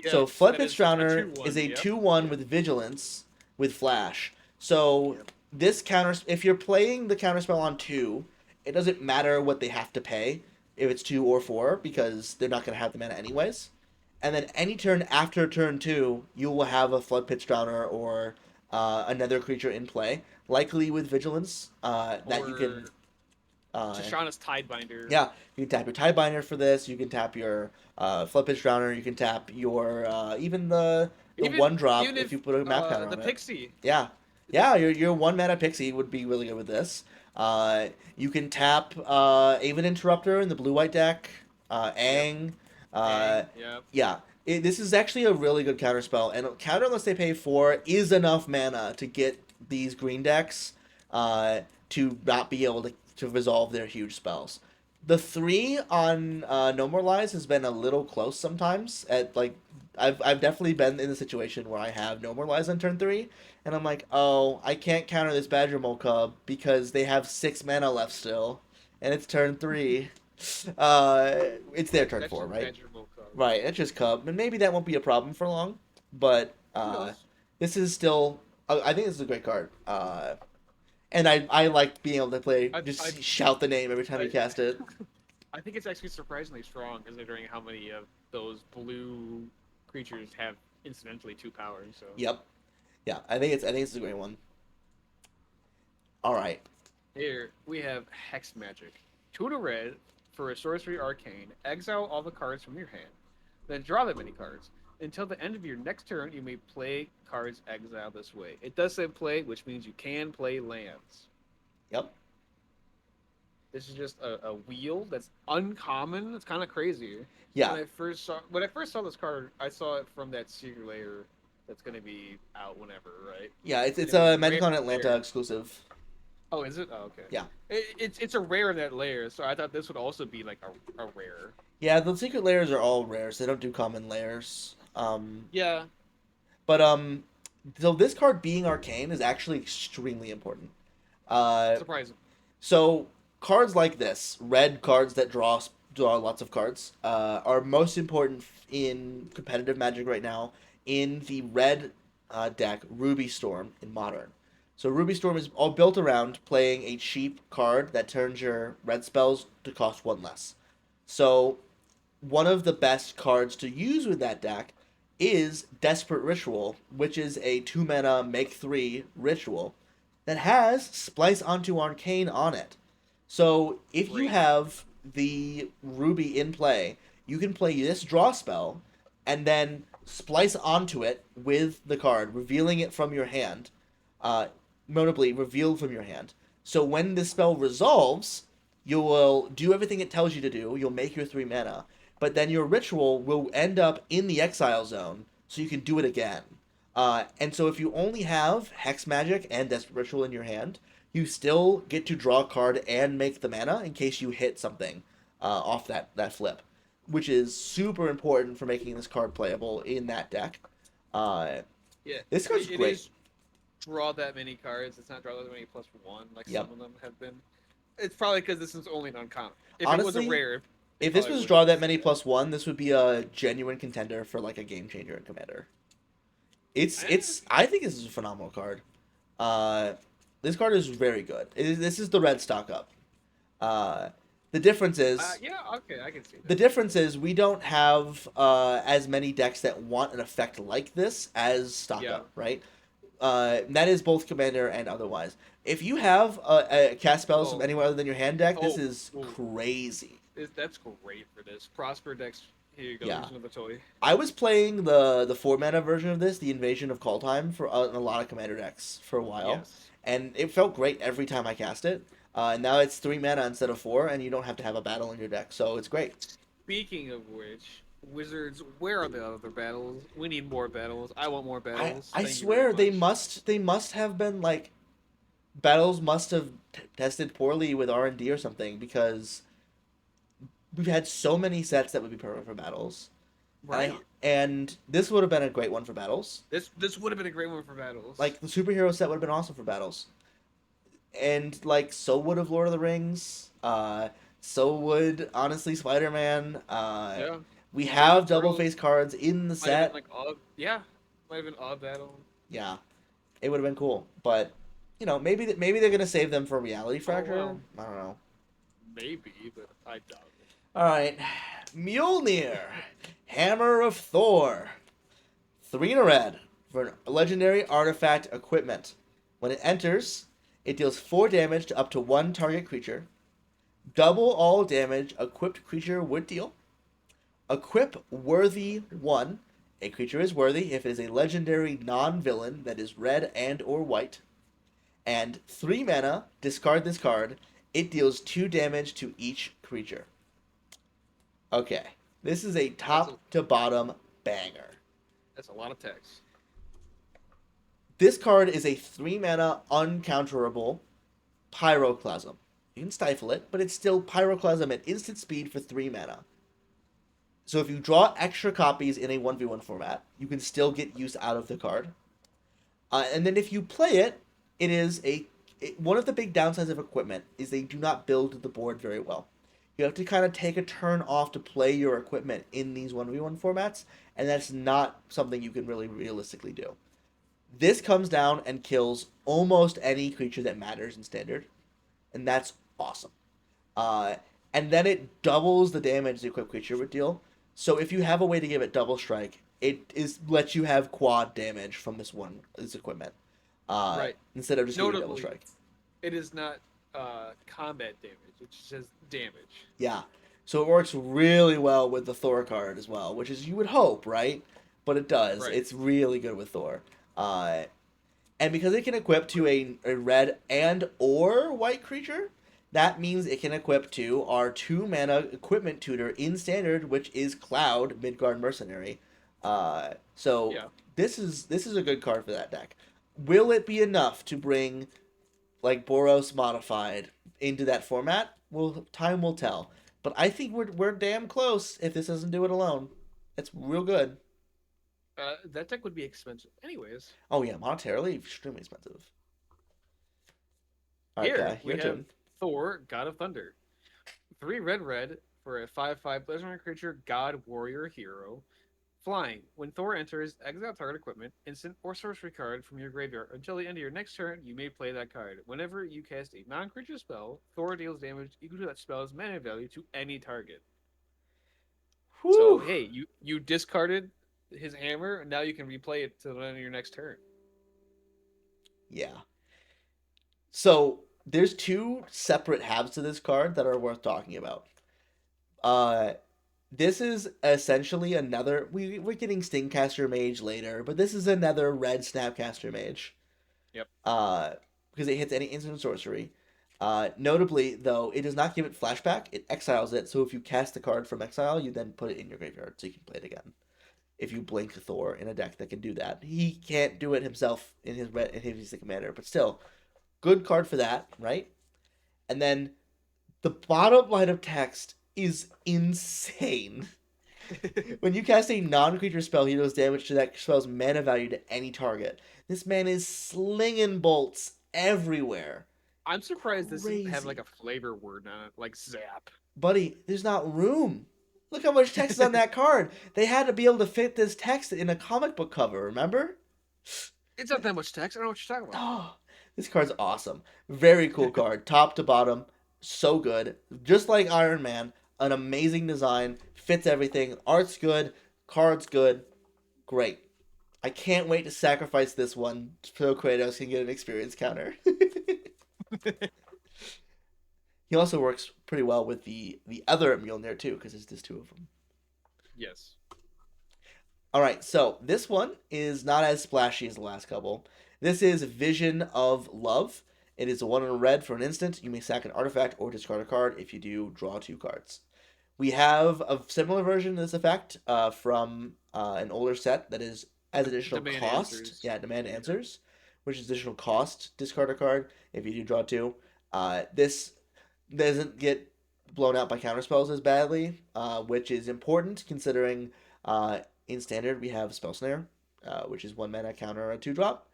So Yes, Flood that Pit's is a Drowner is 2/1. a Yep. 2/1 Yep. with Vigilance with Flash. So Yep. this counter, if you're playing the counter spell on 2, it doesn't matter what they have to pay if it's 2 or 4 because they're not going to have the mana anyways. And then any turn after turn 2, you will have a Flood Pit's Drowner or another creature in play, likely with Vigilance that you can Or uh, Shoshana's Tidebinder. yeah, you can tap your Tidebinder for this. You can tap your Flip Drowner. You can tap your even the Even one drop even if if you put a map counter the on it. Pixie. Yeah, yeah, your 1 mana Pixie would be really good with this. You can tap Aven Interrupter in the blue white deck. Yep. Aang. Uh, Ang. Yep. yeah, this is actually a really good counter spell, and counter unless they pay 4 is enough mana to get these green decks to not be able to resolve their huge spells. The 3 on No More Lies has been a little close sometimes. At like, I've definitely been in the situation where I have No More Lies on turn 3, and I'm like, oh, I can't counter this Badger Mole Cub because they have 6 mana left still, and it's turn 3. It's their turn That's 4, just right? Badgerable Cub. Right, it's just Cub, and maybe that won't be a problem for long. But Who knows? this is still, I think this is a great card. And I like being able to play, I I just shout the name every time you I, cast it. I think it's actually surprisingly strong considering how many of those blue creatures have incidentally 2 powers. So Yep, yeah, I think it's a great one. All right, here we have Hex Magic. 2 to red for a sorcery arcane. Exile all the cards from your hand. Then draw that many cards. Until the end of your next turn, you may play cards exiled this way. It does say play, which means you can play lands. yep, This is just a wheel that's uncommon. It's kind of crazy. yeah, When I first saw this card, I saw it from that secret layer that's going to be out whenever, right? yeah. And It's it was a Magic very on Atlanta rare. exclusive. Oh, is it? Oh, okay. Yeah. It's a rare in that layer, so I thought this would also be like a rare. Yeah, the secret layers are all rares. They don't do common layers. Yeah, But so this card being arcane is actually extremely important. Uh, surprising. so cards like this, red cards that draw lots of cards, are most important in competitive Magic right now. In the red deck, Ruby Storm in Modern. So Ruby Storm is all built around playing a cheap card that turns your red spells to cost one less. So one of the best cards to use with that deck is Desperate Ritual, which is a 2 mana make 3 ritual that has Splice onto Arcane on it. So if you Great. have the Ruby in play, you can play this draw spell and then splice onto it with the card, revealing it from your hand, uh, notably revealed from your hand. So when this spell resolves, you will do everything it tells you to do. You'll make your 3 mana, but then your ritual will end up in the exile zone, so you can do it again. And so if you only have Hex Magic and Desperate Ritual in your hand, you still get to draw a card and make the mana in case you hit something off that flip, which is super important for making this card playable in that deck. Uh, Yeah, this card's it great. is draw that many cards. It's not draw that many plus one like Yep. some of them have been. It's probably because this is only an uncommon. If it was a Honestly, rare, it if this probably was draw wouldn't that say many that. plus one, this would be a genuine contender for like a game changer in Commander. It's I think this is a phenomenal card. Uh, this card is very good. This is the red stock up. Uh, the difference is Yeah, okay, I can see the that. difference is we don't have as many decks that want an effect like this as stock Yeah. up, right? That is both commander and otherwise. If you have a cast spells from Oh, anywhere other than your hand deck, this oh, is oh. crazy. That's great for this. Prosper Dex. Here you go. Yeah, Here's another toy. I was playing the 4 mana version of this, the Invasion of Call Time, for in a lot of commander decks for a while, Yes. and it felt great every time I cast it. And now it's 3 mana instead of 4, and you don't have to have a battle in your deck, so it's great. Speaking of which, Wizards, where are the other battles? We need more battles. I want more I battles. I Thank you very swear much. they must have been like battles must have tested poorly with R&D or something because we've had so many sets that would be perfect for battles. Right. And this would have been a great one for battles. This would have been a great one for battles. Like the superhero set would have been awesome for battles. And like so would have Lord of the Rings. So would honestly Spider-Man. Yeah. We Game have of double Thrones face cards in the might have been set. like odd. Yeah. Might have been odd battle. Yeah, it would have been cool. But maybe they're gonna save them for Reality Oh Fracture. well. I don't know. Maybe, but I doubt it. All right, Mjolnir, Hammer of Thor, 3 in a red for an legendary artifact equipment. When it enters, it deals 4 damage to up to one target creature. Double all damage equipped creature would deal. Equip worthy 1. A creature is worthy if it is a legendary non-villain that is red and or white. And 3 mana, discard this card. It deals 2 damage to each creature. Okay. This is a That's a top to bottom banger. that's a lot of text. This card is a 3 mana uncounterable Pyroclasm. You can stifle it, but it's still Pyroclasm at instant speed for 3 mana. So if you draw extra copies in a 1v1 format, you can still get use out of the card. And then if you play it, it is one of the big downsides of equipment is they do not build the board very well. You have to kind of take a turn off to play your equipment in these 1v1 formats, and that's not something you can really realistically do. This comes down and kills almost any creature that matters in standard, and that's awesome. Uh, and then it doubles the damage the equipped creature would deal. So if you have a way to give it double strike, it is lets you have quad damage from this equipment. Right. Instead of just giving double Notably, strike. it is not combat damage. It just says damage. Yeah. So it works really well with the Thor card as well, which is you would hope, right? But it does. Right. It's really good with Thor. Uh, and because it can equip to a red and or white creature, that means it can equip to our 2 mana equipment tutor in standard, which is Cloud Midgard Mercenary. So Yeah. this is a good card for that deck. Will it be enough to bring like Boros modified into that format, well, time will tell. But I think we're damn close if this doesn't do it alone. It's real good. That deck would be expensive. Anyways, Oh yeah, monetarily extremely expensive. All right, here guy, we your have turn. Thor, God of Thunder. 3 red for a 5/5 legendary creature, God, Warrior, Hero. Flying. When Thor enters, exile target equipment, instant, or sorcery card from your graveyard. Until the end of your next turn, you may play that card. Whenever you cast a non creature spell, Thor deals damage equal to that spell's mana value to any target. So Whew. hey, you discarded his hammer, and now you can replay it to the end of your next turn. Yeah. So there's two separate halves to this card that are worth talking about. Uh, this is essentially another. We're getting Stingcaster Mage later, but this is another red Snapcaster Mage. Yep. Uh, because it hits any instant sorcery. Notably, though, it does not give it flashback. It exiles it. So if you cast the card from exile, you then put it in your graveyard so you can play it again. If you blink Thor in a deck that can do that, he can't do it himself in his commander, but still, good card for that, right? And then the bottom line of text is insane. When you cast a non-creature spell, he does damage to that spell's mana value to any target. This man is slinging bolts everywhere. I'm surprised this didn't have like Crazy. a flavor word on it, like Zap. Buddy, there's not room. Look how much text is on that card. They had to be able to fit this text in a comic book cover, remember? It's not that much text. I don't know what you're talking Oh, this card's awesome. Very cool about. card, top to bottom. So good. Just like Iron Man, an amazing design, fits everything. Art's good, card's good. Great. I can't wait to sacrifice this one so Kratos can get an experience counter. He also works pretty well with the other Mjolnir too, because there's two of them. Yes. All right, so this one is not as splashy as the last couple. This is Vision of Love. It is a one in a red for an instant. You may sack an artifact or discard a card. If you do, draw two cards. We have a similar version of this effect from an older set that is as additional Demand cost. answers. Yeah, demand Yeah. answers, which is additional cost. Discard a card if you do draw two. This doesn't get blown out by counterspells as badly, which is important considering in standard we have Spell Snare, which is 1 mana counter a 2 drop.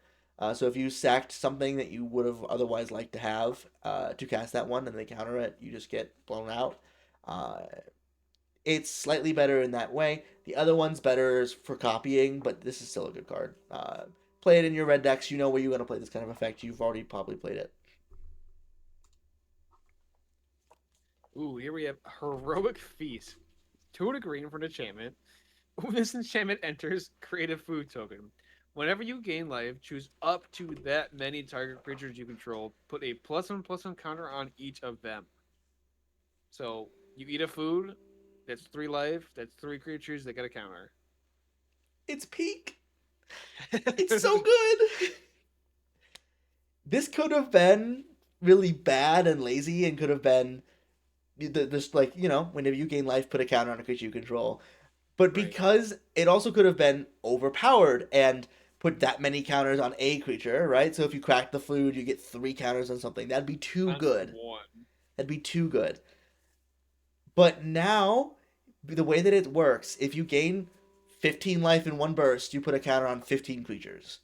So if you sacked something that you would have otherwise liked to have to cast that one and they counter it, you just get blown out. Uh, it's slightly better in that way. The other one's better for copying, but this is still a good card. Play it in your red decks. You know where you're going to play this kind of effect. You've already probably played it. Ooh, here we have Heroic Feast. 2 and a green for an enchantment. When this enchantment enters, create a food token. Whenever you gain life, choose up to that many target creatures you control. Put a +1/+1 counter on each of them. So you eat a food, that's 3 life, that's 3 creatures, they get a counter. It's peak. It's so good. This could have been really bad and lazy and could have been just like, whenever you gain life, put a counter on a creature you control. But Right. because it also could have been overpowered and put that many counters on a creature, right? So if you crack the food, you get 3 counters on something. That'd be too On good. one. That'd be too good. But now, the way that it works, if you gain 15 life in one burst, you put a counter on 15 creatures.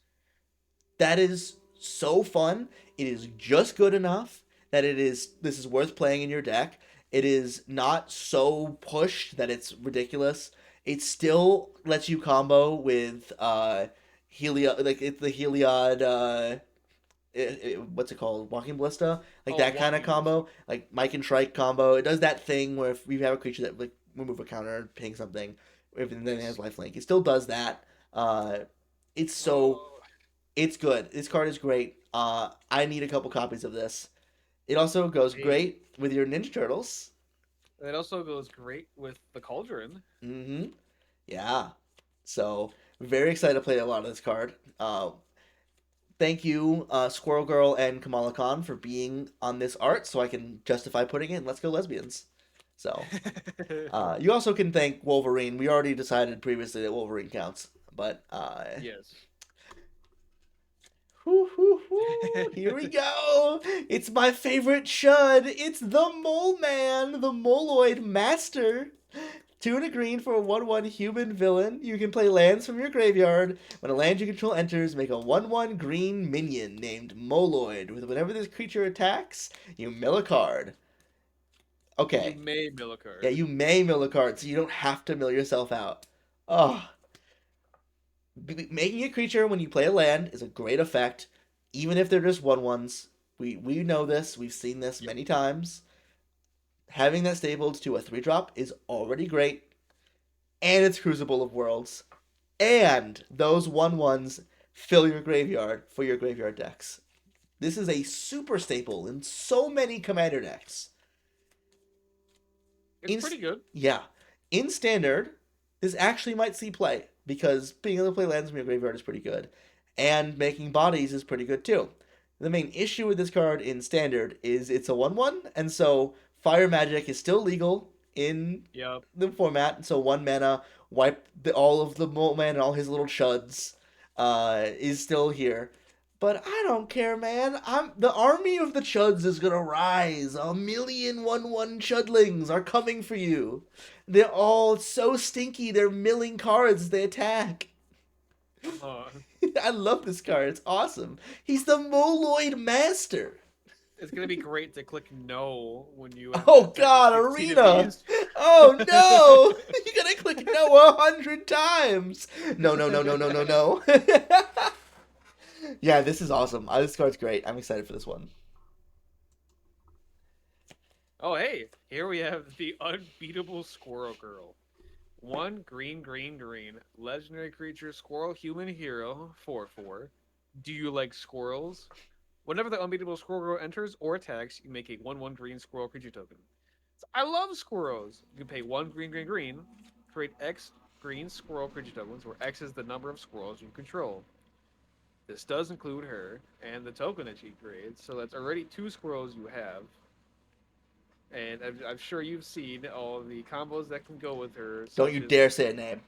That is so fun. It is just good enough that this is worth playing in your deck. It is not so pushed that it's ridiculous. It still lets you combo with Heliod, like it's the Heliod what's it called? Walking Ballista? Like Oh, that kind of walking list. combo. Like Mike and Shrike combo. It does that thing where if we have a creature that like remove a counter, ping something, and then it has Yes. lifelink. It still does that. Uh it's so Oh, it's good. This card is great. I need a couple copies of this. It also goes hey. great with your Ninja Turtles. It also goes great with the Cauldron. Mm-hmm. Yeah. So very excited to play a lot of this card. Thank you, Squirrel Girl and Kamala Khan, for being on this art, so I can justify putting in "Let's Go Lesbians." So you also can thank Wolverine. We already decided previously that Wolverine counts, but Yes. Whoo, whoo, whoo. Here we go. It's my favorite Shud. It's the Mole Man, the Moloid Master. Two and a green for a 1/1 human villain. You can play lands from your graveyard. When a land you control enters, make a 1/1 green minion named Moloid. With whenever this creature attacks, you mill a card. You Okay. may mill a Yeah, card. you may mill a card, so you don't have to mill yourself out. Oh, making a creature when you play a land is a great effect, even if they're just 1/1s. We know this. We've seen this Yep. many times. Having that stapled to a 3-drop is already great, and it's Crucible of Worlds. And those 1/1s fill your graveyard for your graveyard decks. This is a super staple in so many commander decks. It's In pretty good. yeah, in standard, this actually might see play because being able to play lands from your graveyard is pretty good, and making bodies is pretty good too. The main issue with this card in standard is it's a 1/1, and so fire magic is still legal in Yep. the format. So 1 mana, wipe all of the Mole Man and all his little chuds is still here. But I don't care, man. The army of the Chuds is gonna rise. A million 1/1 Chudlings are coming for you. They're all so stinky. They're milling cards as they attack. Uh, I love this card. It's awesome. He's the Moloid Master. it's gonna be great to click no when you Oh attack with God, 15 of Arena! these. Oh no! You gotta click no 100 times. No, no, no, no, no, no, no. Yeah, this is awesome. This card's great. I'm excited for this one. Oh, hey, here we have the unbeatable Squirrel Girl. One green, green, green. Legendary creature, squirrel, human hero, 4/4. Do you like squirrels? Whenever the unbeatable Squirrel Girl enters or attacks, you make a 1/1 green squirrel creature token. So I love squirrels. You can pay one green, green, green, create X green squirrel creature tokens, where X is the number of squirrels you control. This does include her and the token that she creates, so that's already two squirrels you have. And I'm sure you've seen all the combos that can go with her, Don't such you as dare say a name.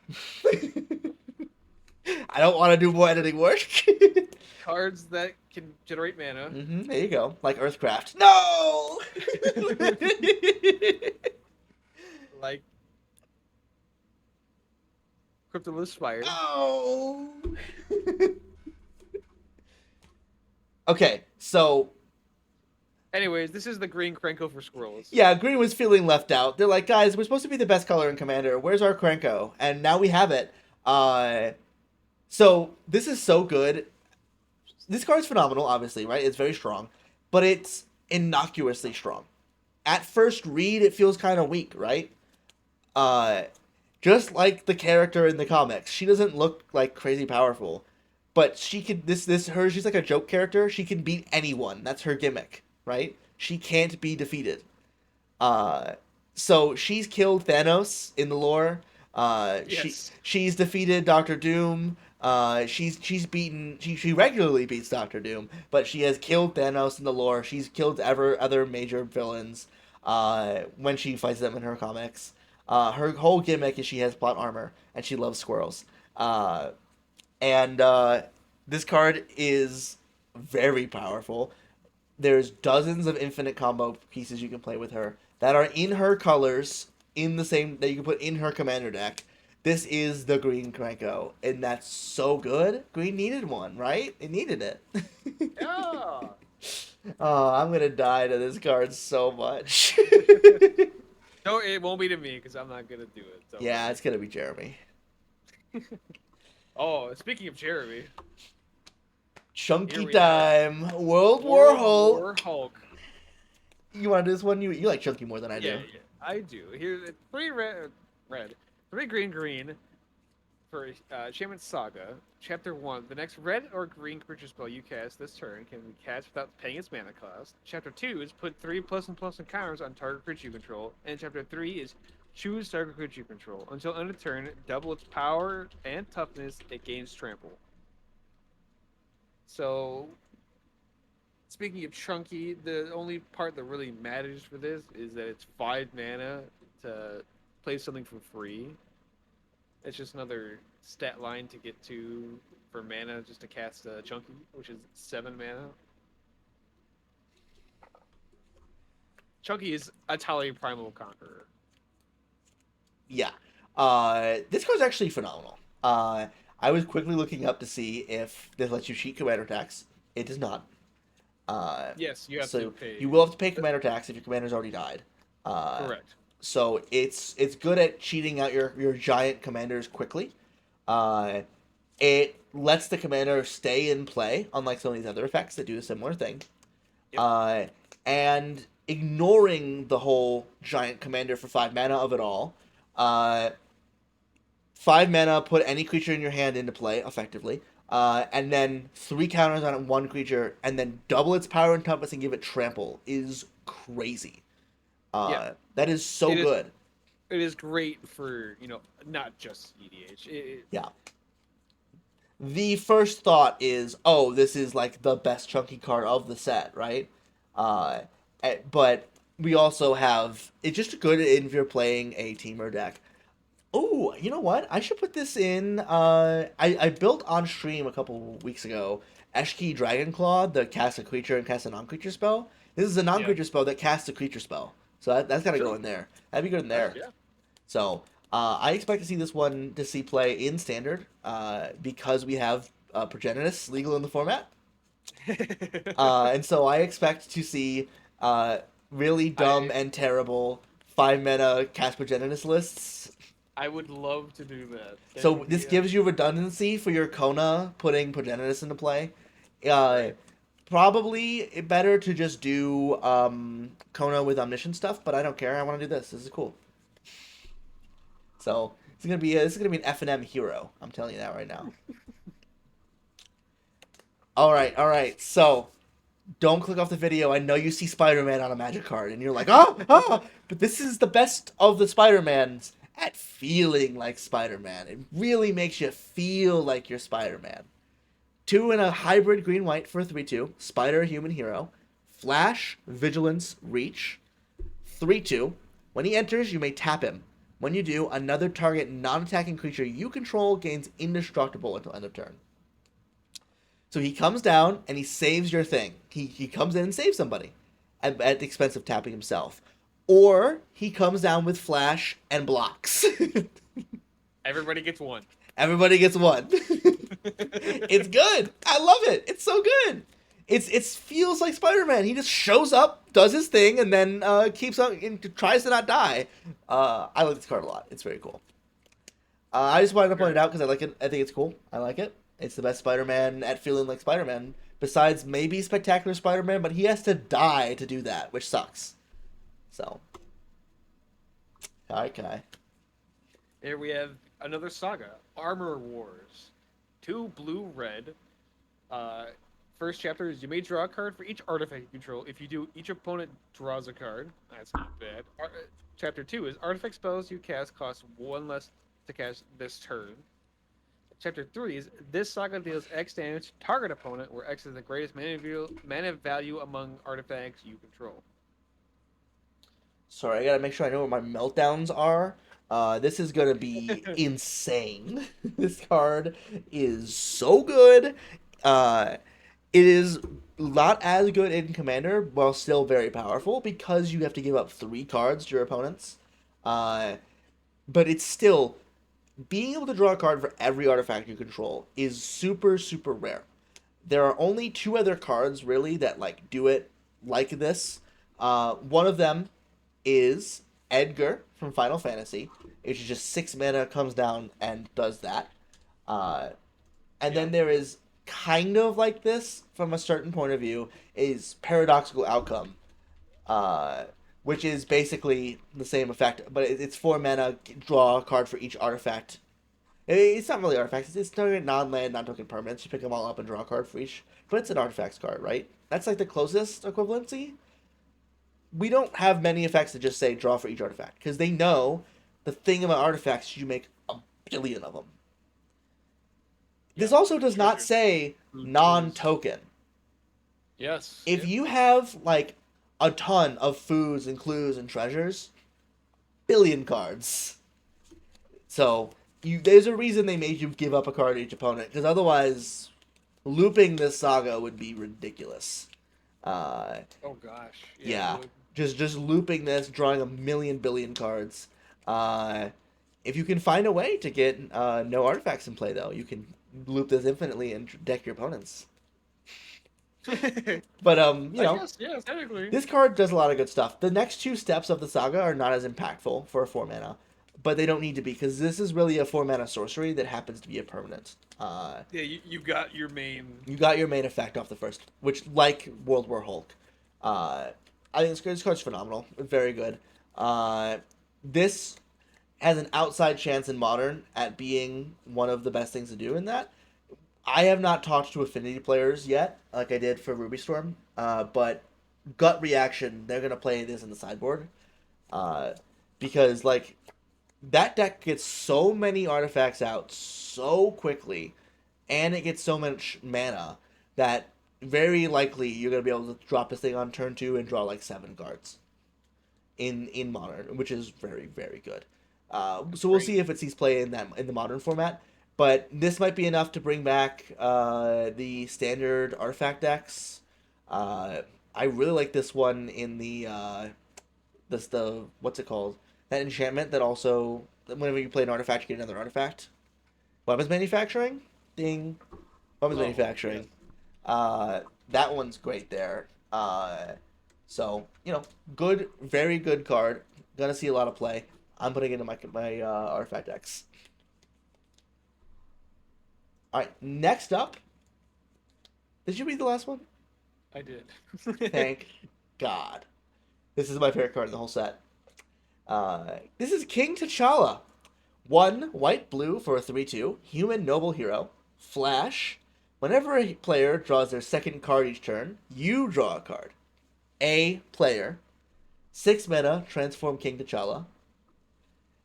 I don't want to do more editing work. cards that can generate mana, There you go. Like Earthcraft. No! like Cryptolith Spire. Oh! Okay, so Anyways, this is the green Krenko for squirrels. yeah, Green was feeling left out. They're like, guys, we're supposed to be the best color in Commander. Where's our Krenko? And now we have it. Uh, so this is so good. This card's phenomenal, obviously, right? It's very strong, but it's innocuously strong. At first read, it feels kind of weak, right? Uh, just like the character in the comics, she doesn't look like crazy powerful, but she can. This her. She's like a joke character. She can beat anyone. That's her gimmick, right? She can't be defeated. Uh, so she's killed Thanos in the lore. Yes. She's defeated Doctor Doom. She's beaten. She regularly beats Doctor Doom, but she has killed Thanos in the lore. She's killed other major villains. When she fights them in her comics. Her whole gimmick is she has plot armor and she loves squirrels. And this card is very powerful. There's dozens of infinite combo pieces you can play with her that are in her colors in the same that you can put in her commander deck. This is the green Krenko, and that's so good. Green needed one, right? It needed it. Yeah. Oh, I'm gonna die to this card so much. No, it won't be to me because I'm not gonna do it. Don't Yeah, worry. it's gonna be Jeremy. Oh, speaking of Jeremy, here Chunky we have time. World War World War Hulk. Hulk. You want to do this one? You like Chunky more than I Yeah, do. yeah, I do. Here's three red, three green, green for Shaman Saga. Chapter 1. The next red or green creature spell you cast this turn can be cast without paying its mana cost. Chapter 2 is put 3 plus and counters on target creature you control. And Chapter 3 is choose target creature you control. Until end of turn, double its power and toughness, it gains trample. So, speaking of chunky, the only part that really matters for this is that it's 5 mana to play something for free. It's just another stat line to get to for mana just to cast Chunky, which is 7 mana. Chunky is a Tali Primal Conqueror. Yeah. This card's actually phenomenal. I was quickly looking up to see if this lets you cheat commander attacks. It does not. Uh, Yes, you have to so pay. you will have to pay commander attacks if your commander's already died. Uh, Correct. so it's good at cheating out your giant commanders quickly. Uh, it lets the commander stay in play, unlike some of these other effects that do a similar thing. Yep. Uh, and ignoring the whole giant commander for 5 mana of it all. 5 mana, put any creature in your hand into play effectively. And then 3 counters on one creature, and then double its power and toughness and give it trample is crazy. Yeah. That is so It is. good. It is great for not just EDH. Yeah. The first thought is, oh, this is like the best chunky card of the set, right? Uh, but we also have it's just good if you're playing a teamer deck. Oh, you know what? I should put this in. I built on stream a couple weeks ago Eshki Dragonclaw, the cast a creature and cast a non-creature spell. This is a Yeah. non-creature spell that casts a creature spell. So that's got to go Sure. in there. That'd be good in Nice, there. So I expect to see this one to see play in standard because we have Progenitus legal in the format. yeah. And so I expect to see really dumb I and terrible 5 mana cast Progenitus lists. I would love to do that. That So would this be gives you redundancy for your Kona putting Progenitus into play. right. Probably better to just do Kona with Omniscient stuff, but I don't care. I want to do this. This is cool. So this is gonna be an F and M hero. I'm telling you that right now. All right. So don't click off the video. I know you see Spider-Man on a magic card, and you're like, but this is the best of the Spider-Mans at feeling like Spider-Man. It really makes you feel like you're Spider-Man. 2 in a hybrid green-white for a 3/2. Spider human hero. Flash, Vigilance, Reach. 3/2. When he enters, you may tap him. When you do, another target non-attacking creature you control gains indestructible until end of turn. So he comes down and he saves your thing. He comes in and saves somebody at the expense of tapping himself. Or he comes down with Flash and blocks. Everybody gets one. Everybody gets one. It's good. I love it. It's so good. It feels like Spider-Man. He just shows up, does his thing, and then keeps on and tries to not die. I like this card a lot. It's very cool. I just wanted to point it out because I like it. I think it's cool. I like it. It's the best Spider-Man at feeling like Spider-Man. Besides maybe Spectacular Spider-Man, but he has to die to do that, which sucks. So, okay. Here we have another saga, Armor Wars. 2 blue-red. First chapter is you may draw a card for each artifact you control. If you do, each opponent draws a card. That's not bad. Chapter 2 is artifact spells you cast cost 1 less to cast this turn. Chapter 3 is this saga deals X damage to target opponent, where X is the greatest mana value among artifacts you control. Sorry, I gotta make sure I know where my meltdowns are. This is gonna be insane. This card is so good. It is not as good in Commander, while still very powerful, because you have to give up 3 cards to your opponents. But it's still being able to draw a card for every artifact you control is super, super rare. There are only 2 other cards really that like do it like this. One of them is Edgar from Final Fantasy, which is just 6 mana, comes down and does that. And then there is kind of like this from a certain point of view is Paradoxical Outcome, which is basically the same effect, but it's 4 mana, draw a card for each artifact. It's not really artifacts, it's target non-land, non-token permanents. You pick them all up and draw a card for each, but it's an artifacts card, right? That's like the closest equivalency. We don't have many effects that just say draw for each artifact, because they know the thing about artifacts, you make a billion of them. This also does not say non-token. Yes. If you have like a ton of foods and clues and treasures, billion cards. So there's a reason they made you give up a card to each opponent, because otherwise, looping this saga would be ridiculous. Uh, Oh gosh, yeah, it yeah, would. just looping this, drawing a million billion cards. Uh, if you can find a way to get no artifacts in play, though, you can loop this infinitely and deck your opponents. But I guess, yeah, technically. this card does a lot of good stuff. The next two steps of the saga are not as impactful for a 4 mana, but they don't need to be because this is really a 4 mana sorcery that happens to be a permanent. Yeah, you got your main. You got your main effect off the first, which like World War Hulk. I think this card's phenomenal, very good. This has an outside chance in Modern at being one of the best things to do in that. I have not talked to Affinity players yet, like I did for Ruby Storm, but gut reaction, they're gonna play this in the sideboard, uh, because like that deck gets so many artifacts out so quickly, and it gets so much mana that very likely you're gonna be able to drop this thing on turn 2 and draw like 7 cards in Modern, which is very very good. So we'll Great. see if it sees play in the Modern format. But this might be enough to bring back the standard artifact decks. Uh, I really like this one in the what's it called? That enchantment that also whenever you play an artifact, you get another artifact. Weapons manufacturing, ding. Weapons Oh yes. manufacturing. Uh, that one's great there. So good, very good card. Gonna see a lot of play. I'm putting it in my artifact decks. All right, next up. Did you read the last one? I did. Thank God. This is my favorite card in the whole set. This is King T'Challa. 1 white blue for a 3/2 human noble hero. Flash. Whenever a player draws their second card each turn, you draw a card. A player. 6 mana, transform King T'Challa.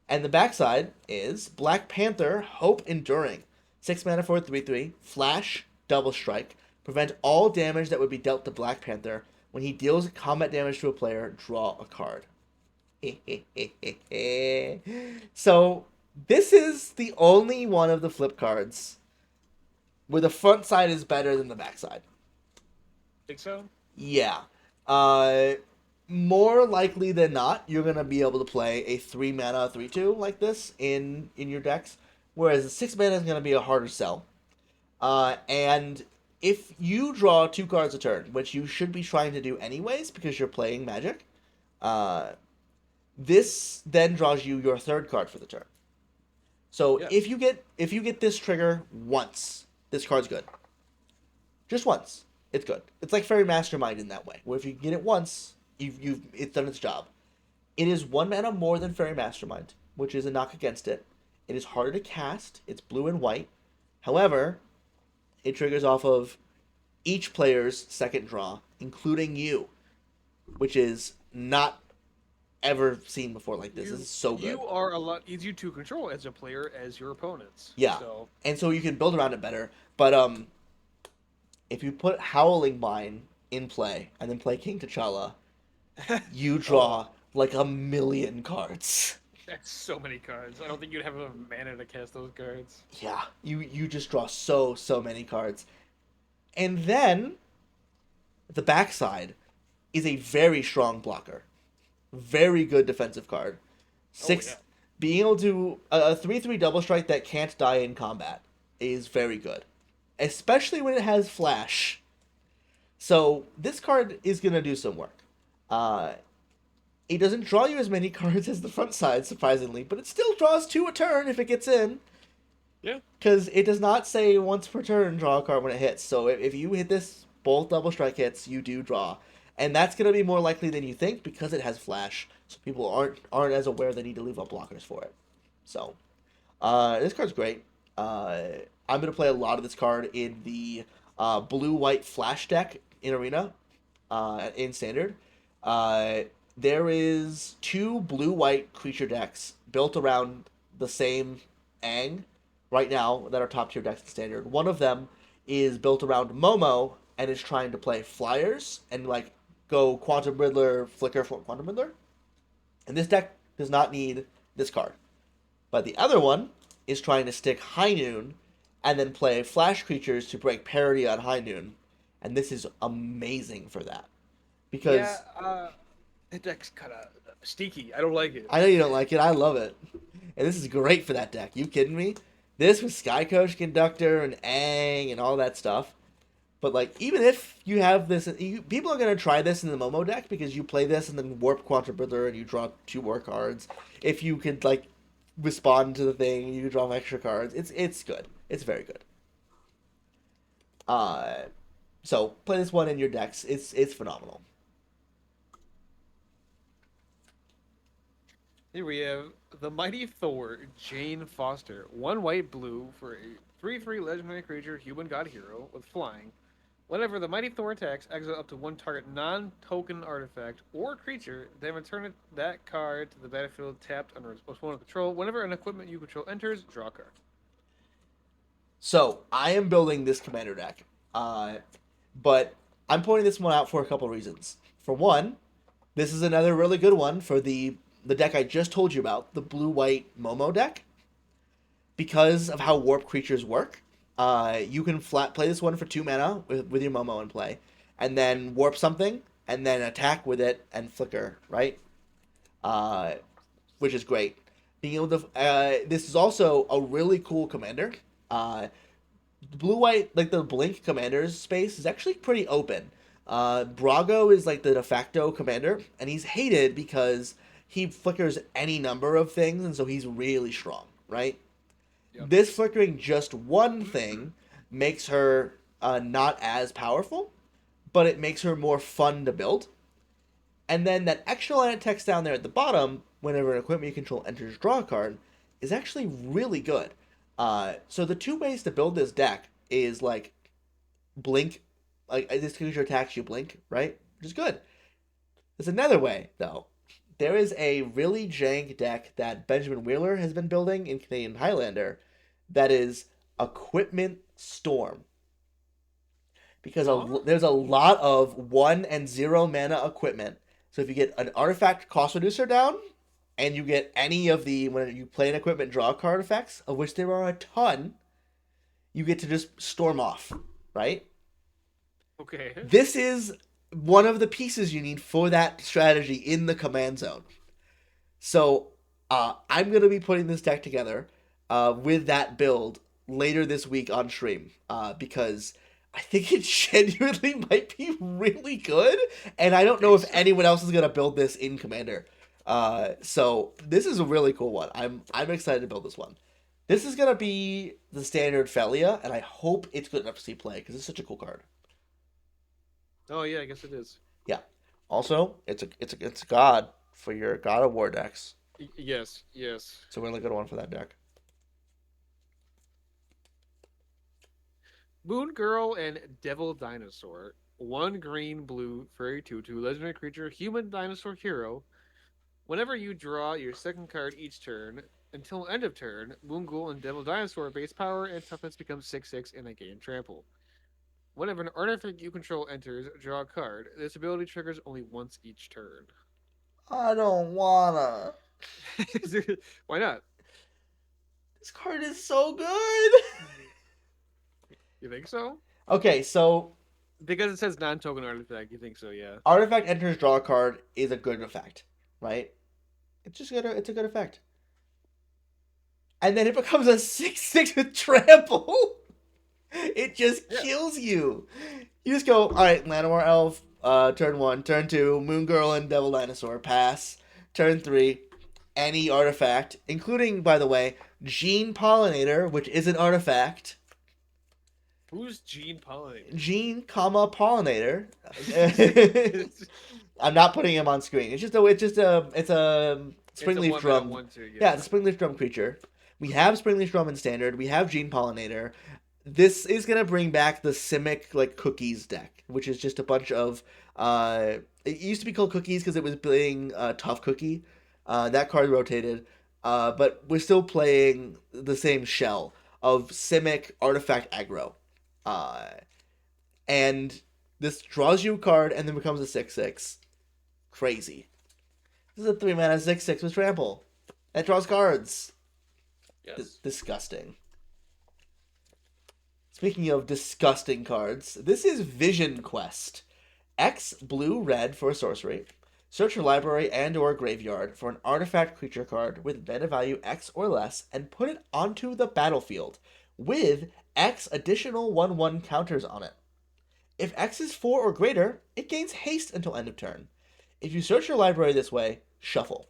And the backside is Black Panther, Hope Enduring. 6 mana for a 3/3 Flash, double strike. Prevent all damage that would be dealt to Black Panther. When he deals combat damage to a player, draw a card. So, this is the only one of the flip cards where the front side is better than the back side. Think so? Yeah. Uh, More likely than not, you're gonna be able to play a 3 mana 3/2 like this in your decks, whereas the 6 mana is gonna be a harder sell. And if you draw 2 cards a turn, which you should be trying to do anyways because you're playing Magic, uh, this then draws you your third card for the turn. So Yeah. if you get this trigger once, this card's good. Just once, it's good. It's like Fairy Mastermind in that way, where if you get it once, you've it's done its job. It is 1 mana more than Fairy Mastermind, which is a knock against it. It is harder to cast. It's blue and white. However, it triggers off of each player's second draw, including you, which is not ever seen before like this. This You is so good. you are a lot easier to control as a player as your opponents. Yeah, So and so you can build around it better. But if you put Howling Mine in play and then play King T'Challa, you oh, draw like a million cards. that's so many cards. I don't think you'd have enough mana to cast those cards. Yeah, you just draw so many cards. And then the backside is a very strong blocker. Very good defensive card. Oh Six yeah. being able to a 3/3 double strike that can't die in combat is very good. Especially when it has flash. So this card is gonna do some work. Uh it doesn't draw you as many cards as the front side, surprisingly, but it still draws 2 a turn if it gets in. Yeah. Because it does not say once per turn draw a card when it hits. So if you hit this, both double strike hits, you do draw. And that's going to be more likely than you think because it has flash. So people aren't as aware they need to leave up blockers for it. So this card's great. I'm going to play a lot of this card in the blue-white flash deck in Arena in Standard. Uh, there is 2 blue-white creature decks built around the same Ang right now that are top tier decks in Standard. One of them is built around Momo and is trying to play flyers and like go Quantum Riddler, Flicker for Quantum Riddler. And this deck does not need this card. But the other one is trying to stick High Noon and then play flash creatures to break parity on High Noon. And this is amazing for that. Yeah, Because that deck's kind of sneaky. I don't like it. I know you don't like it, I love it. And this is great for that deck. You kidding me? This with Sky Coach Conductor and Aang and all that stuff. But like, even if you have this, people are gonna try this in the Momo deck because you play this and then Warp Quadrupler and you draw 2 more cards. If you could like respond to the thing, you can draw extra cards. It's good. It's very good. Uh, so play this one in your decks. It's phenomenal. Here we have the Mighty Thor, Jane Foster. 1 white blue for a 3/3 legendary creature, human god hero, with flying. Whenever the Mighty Thor attacks, exile up to 1 target non-token artifact or creature, then return that card to the battlefield tapped under its +1 control. Whenever an equipment you control enters, draw a card. So I am building this commander deck, but I'm pointing this one out for a couple reasons. For one, this is another really good one for the deck I just told you about, the blue-white Momo deck. Because of how warp creatures work, you can flat play this one for 2 mana with your Momo in play, and then warp something, and then attack with it and flicker, right? Uh, which is great. Being able to, this is also a really cool commander. Blue white, like the Blink commanders space is actually pretty open. Brago is like the de facto commander, and he's hated because he flickers any number of things, and so he's really strong, right? Yep. This flickering just one thing makes her not as powerful, but it makes her more fun to build. And then that extra line of text down there at the bottom, whenever an equipment you control enters draw a card, is actually really good. So the 2 ways to build this deck is like blink, like this creature attacks you, blink, right? Which is good. There's another way though. There is a really jank deck that Benjamin Wheeler has been building in Canadian Highlander that is Equipment Storm. Because there's a lot of 1 and 0 mana equipment. So if you get an artifact cost reducer down, and you get any of the, when you play an equipment draw card effects, of which there are a ton, you get to just storm off, right? Okay. This is one of the pieces you need for that strategy in the command zone. So I'm going to be putting this deck together with that build later this week on stream because I think it genuinely might be really good, and I don't know if anyone else is going to build this in Commander. So this is a really cool one. I'm excited to build this one. This is going to be the standard Felia, and I hope it's good enough to see play because it's such a cool card. Oh yeah, I guess it is. Yeah. Also, it's a god for your God of War decks. Yes, yes. It's a really good one for that deck. Moon Girl and Devil Dinosaur. 1 green blue fairy 2/2 legendary creature, human dinosaur hero. Whenever you draw your second card each turn, until end of turn, Moon Girl and Devil Dinosaur base power and toughness becomes 6/6 and they gain trample. Whenever an artifact you control enters, draw a card. This ability triggers only once each turn. I don't wanna. Why not? This card is so good. You think so? Okay, so Because it says non-token artifact, you think so? Yeah. artifact enters draw a card is a good effect, right? It's a good effect. And then it becomes a 6/6 with trample. It just kills you. You just go, all right, Llanowar Elf, turn 1, turn 2, Moon Girl and Devil Dinosaur, pass. Turn 3, any artifact, including, by the way, Gene Pollinator, which is an artifact. Who's Gene Pollinator? Gene, Pollinator. I'm not putting him on screen. It's a Springleaf Drum. Yeah, it's a Springleaf Drum creature. We have Springleaf Drum in standard. We have Gene Pollinator. This is gonna bring back the Simic like cookies deck, which is just a bunch of it used to be called cookies because it was playing Tough Cookie. That card rotated, but we're still playing the same shell of Simic artifact aggro, and this draws you a card and then becomes a 6/6. Crazy. This is a 3 mana 6/6 with trample. That draws cards. Yes. Disgusting. Speaking of disgusting cards, this is Vision Quest. X blue red for a sorcery. Search your library and or graveyard for an artifact creature card with mana value X or less and put it onto the battlefield with X additional 1/1 counters on it. If X is 4 or greater, it gains haste until end of turn. If you search your library this way, shuffle.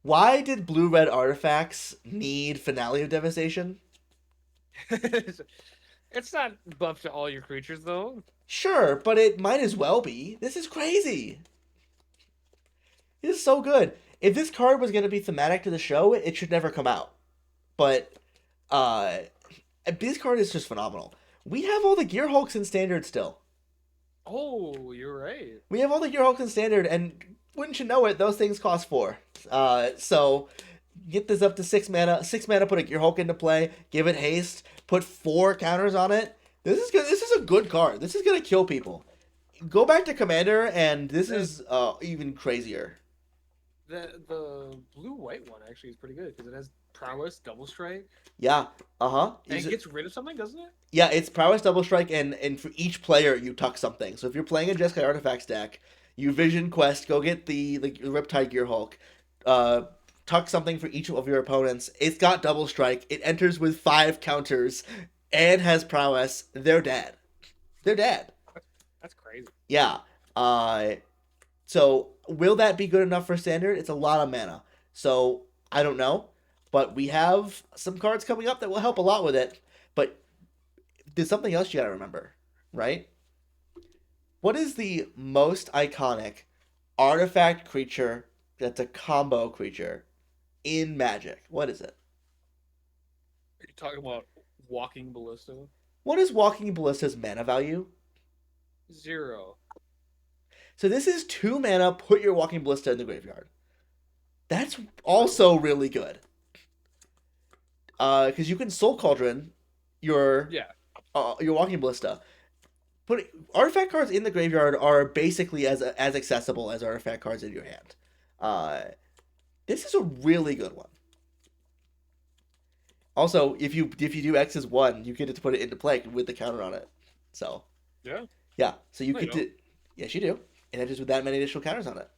Why did blue red artifacts need Finale of Devastation? It's not buff to all your creatures though. Sure, but it might as well be. This is crazy. This is so good. If this card was going to be thematic to the show, it should never come out. But uh this card is just phenomenal. We have all the Gear Hulks in standard still. Oh, you're right. We have all the Gear Hulks in standard, and wouldn't you know it, those things cost 4. So get this up to 6 mana. 6 mana, put a Gear Hulk into play, give it haste, put 4 counters on it. This is good. This is a good card. This is gonna kill people. Go back to Commander, and this is even crazier. The blue white one actually is pretty good because it has prowess, double strike, Yeah. Uh-huh. and it gets rid of something, doesn't it? Yeah, it's prowess double strike, and for each player you tuck something. So if you're playing a Jeskai Artifacts deck, you Vision Quest, go get the Riptide Gear Hulk, tuck something for each of your opponents. It's got double strike. It enters with 5 counters, and has prowess. They're dead. They're dead. That's crazy. Yeah. So will that be good enough for standard? It's a lot of mana. So I don't know, but we have some cards coming up that will help a lot with it. But there's something else you gotta remember, right? What is the most iconic artifact creature that's a combo creature in Magic? What is it? Are you talking about walking ballista? What is Walking Ballista's mana value? 0. So this is 2 mana, put your Walking Ballista in the graveyard. That's also really good. Because you can Soul Cauldron your Yeah. Your Walking Ballista. But artifact cards in the graveyard are basically as accessible as artifact cards in your hand. This is a really good one. Also, if you do X as 1, you get to put it into play with the counter on it. So Yeah. yeah, so you No, get you to. Yes, you do. It enters with that many additional counters on it.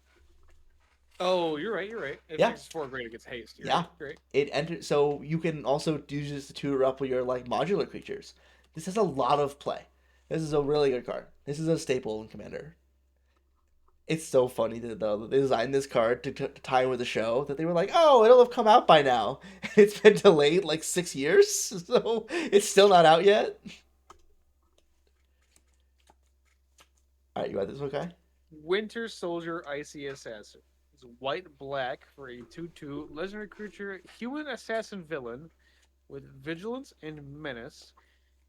Oh, you're right. You're right. If Yeah. X is 4 great, it gets haste. You're Yeah. right. Great. It enters, so you can also use this to tutor up with your like modular creatures. This has a lot of play. This is a really good card. This is a staple in Commander. It's so funny that they designed this card to tie in with the show that they were like, oh, it'll have come out by now. It's been delayed like 6 years, so it's still not out yet. All right, you got this, okay? Winter Soldier Icy Assassin. It's white black for a 2/2 legendary creature, human assassin villain with vigilance and menace.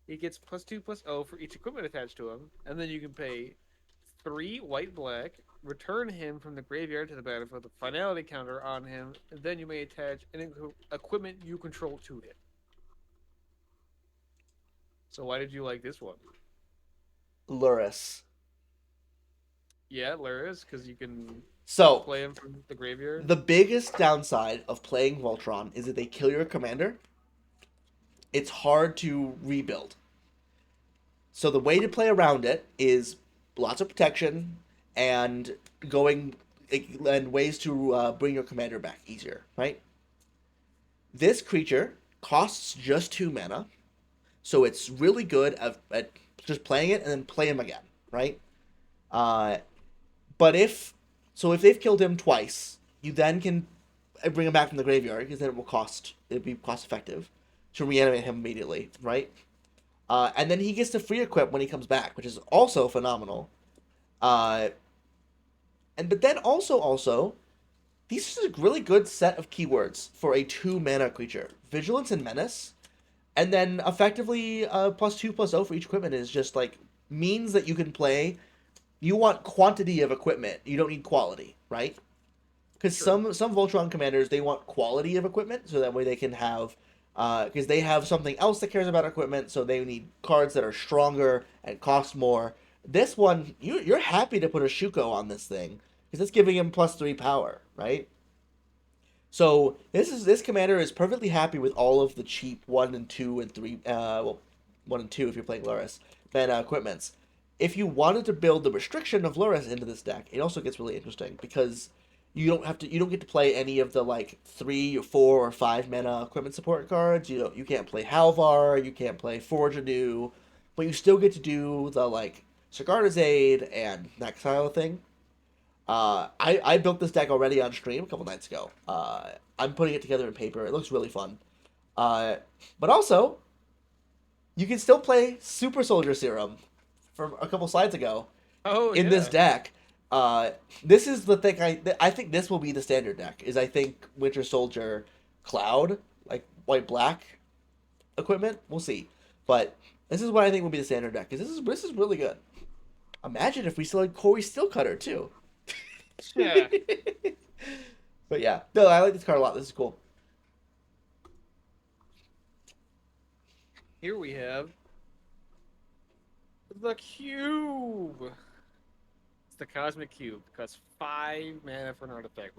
He gets +2/+0 for each equipment attached to him, and then you can pay 3 white black, return him from the graveyard to the battlefield with a finality counter on him, and then you may attach any equipment you control to him. So why did you like this one? Luris. Yeah, Laris, because you can So play him from the graveyard. the biggest downside of playing Voltron is that they kill your commander. It's hard to rebuild. So the way to play around it is lots of protection and going and ways to bring your commander back easier, right? This creature costs just 2 mana, so it's really good at just playing it and then play him again, right? Uh, but if they've killed him twice, you then can bring him back from the graveyard because then it'd be cost effective to reanimate him immediately, right? And then he gets to free equip when he comes back, which is also phenomenal. But then also, these are a really good set of keywords for a 2 mana creature: Vigilance and Menace, and then effectively +2/+0 for each equipment is just like means that you can play. You want quantity of equipment. You don't need quality, right? Because some Voltron commanders, they want quality of equipment, so that way they can have because they have something else that cares about equipment, so they need cards that are stronger and cost more. This one, you're happy to put a Shuko on this thing because it's giving him +3 power, right? So this commander is perfectly happy with all of the cheap 1 and 2 and 3, well, 1 and 2 if you're playing Luris, mana equipments. If you wanted to build the restriction of Luris into this deck, it also gets really interesting because you don't get to play any of the like 3 or 4 or 5 mana equipment support cards. You can't play Halvar, you can't play Forge Anew, but you still get to do the like Sigarda's Aid and that style of thing. I built this deck already on stream a couple nights ago. I'm putting it together in paper. It looks really fun. Uh, but also, you can still play Super Soldier Serum from a couple slides ago Oh in this yeah. deck. Uh, this is the thing I think this will be the standard deck. Is I think Winter Soldier Cloud, like white black equipment. We'll see, but this is what I think will be the standard deck. Because this is really good. Imagine if we still had Corey Steelcutter too. Yeah. But yeah, no, I like this card a lot. This is cool. Here we have the cube. It's the Cosmic Cube. It costs 5 mana for an artifact.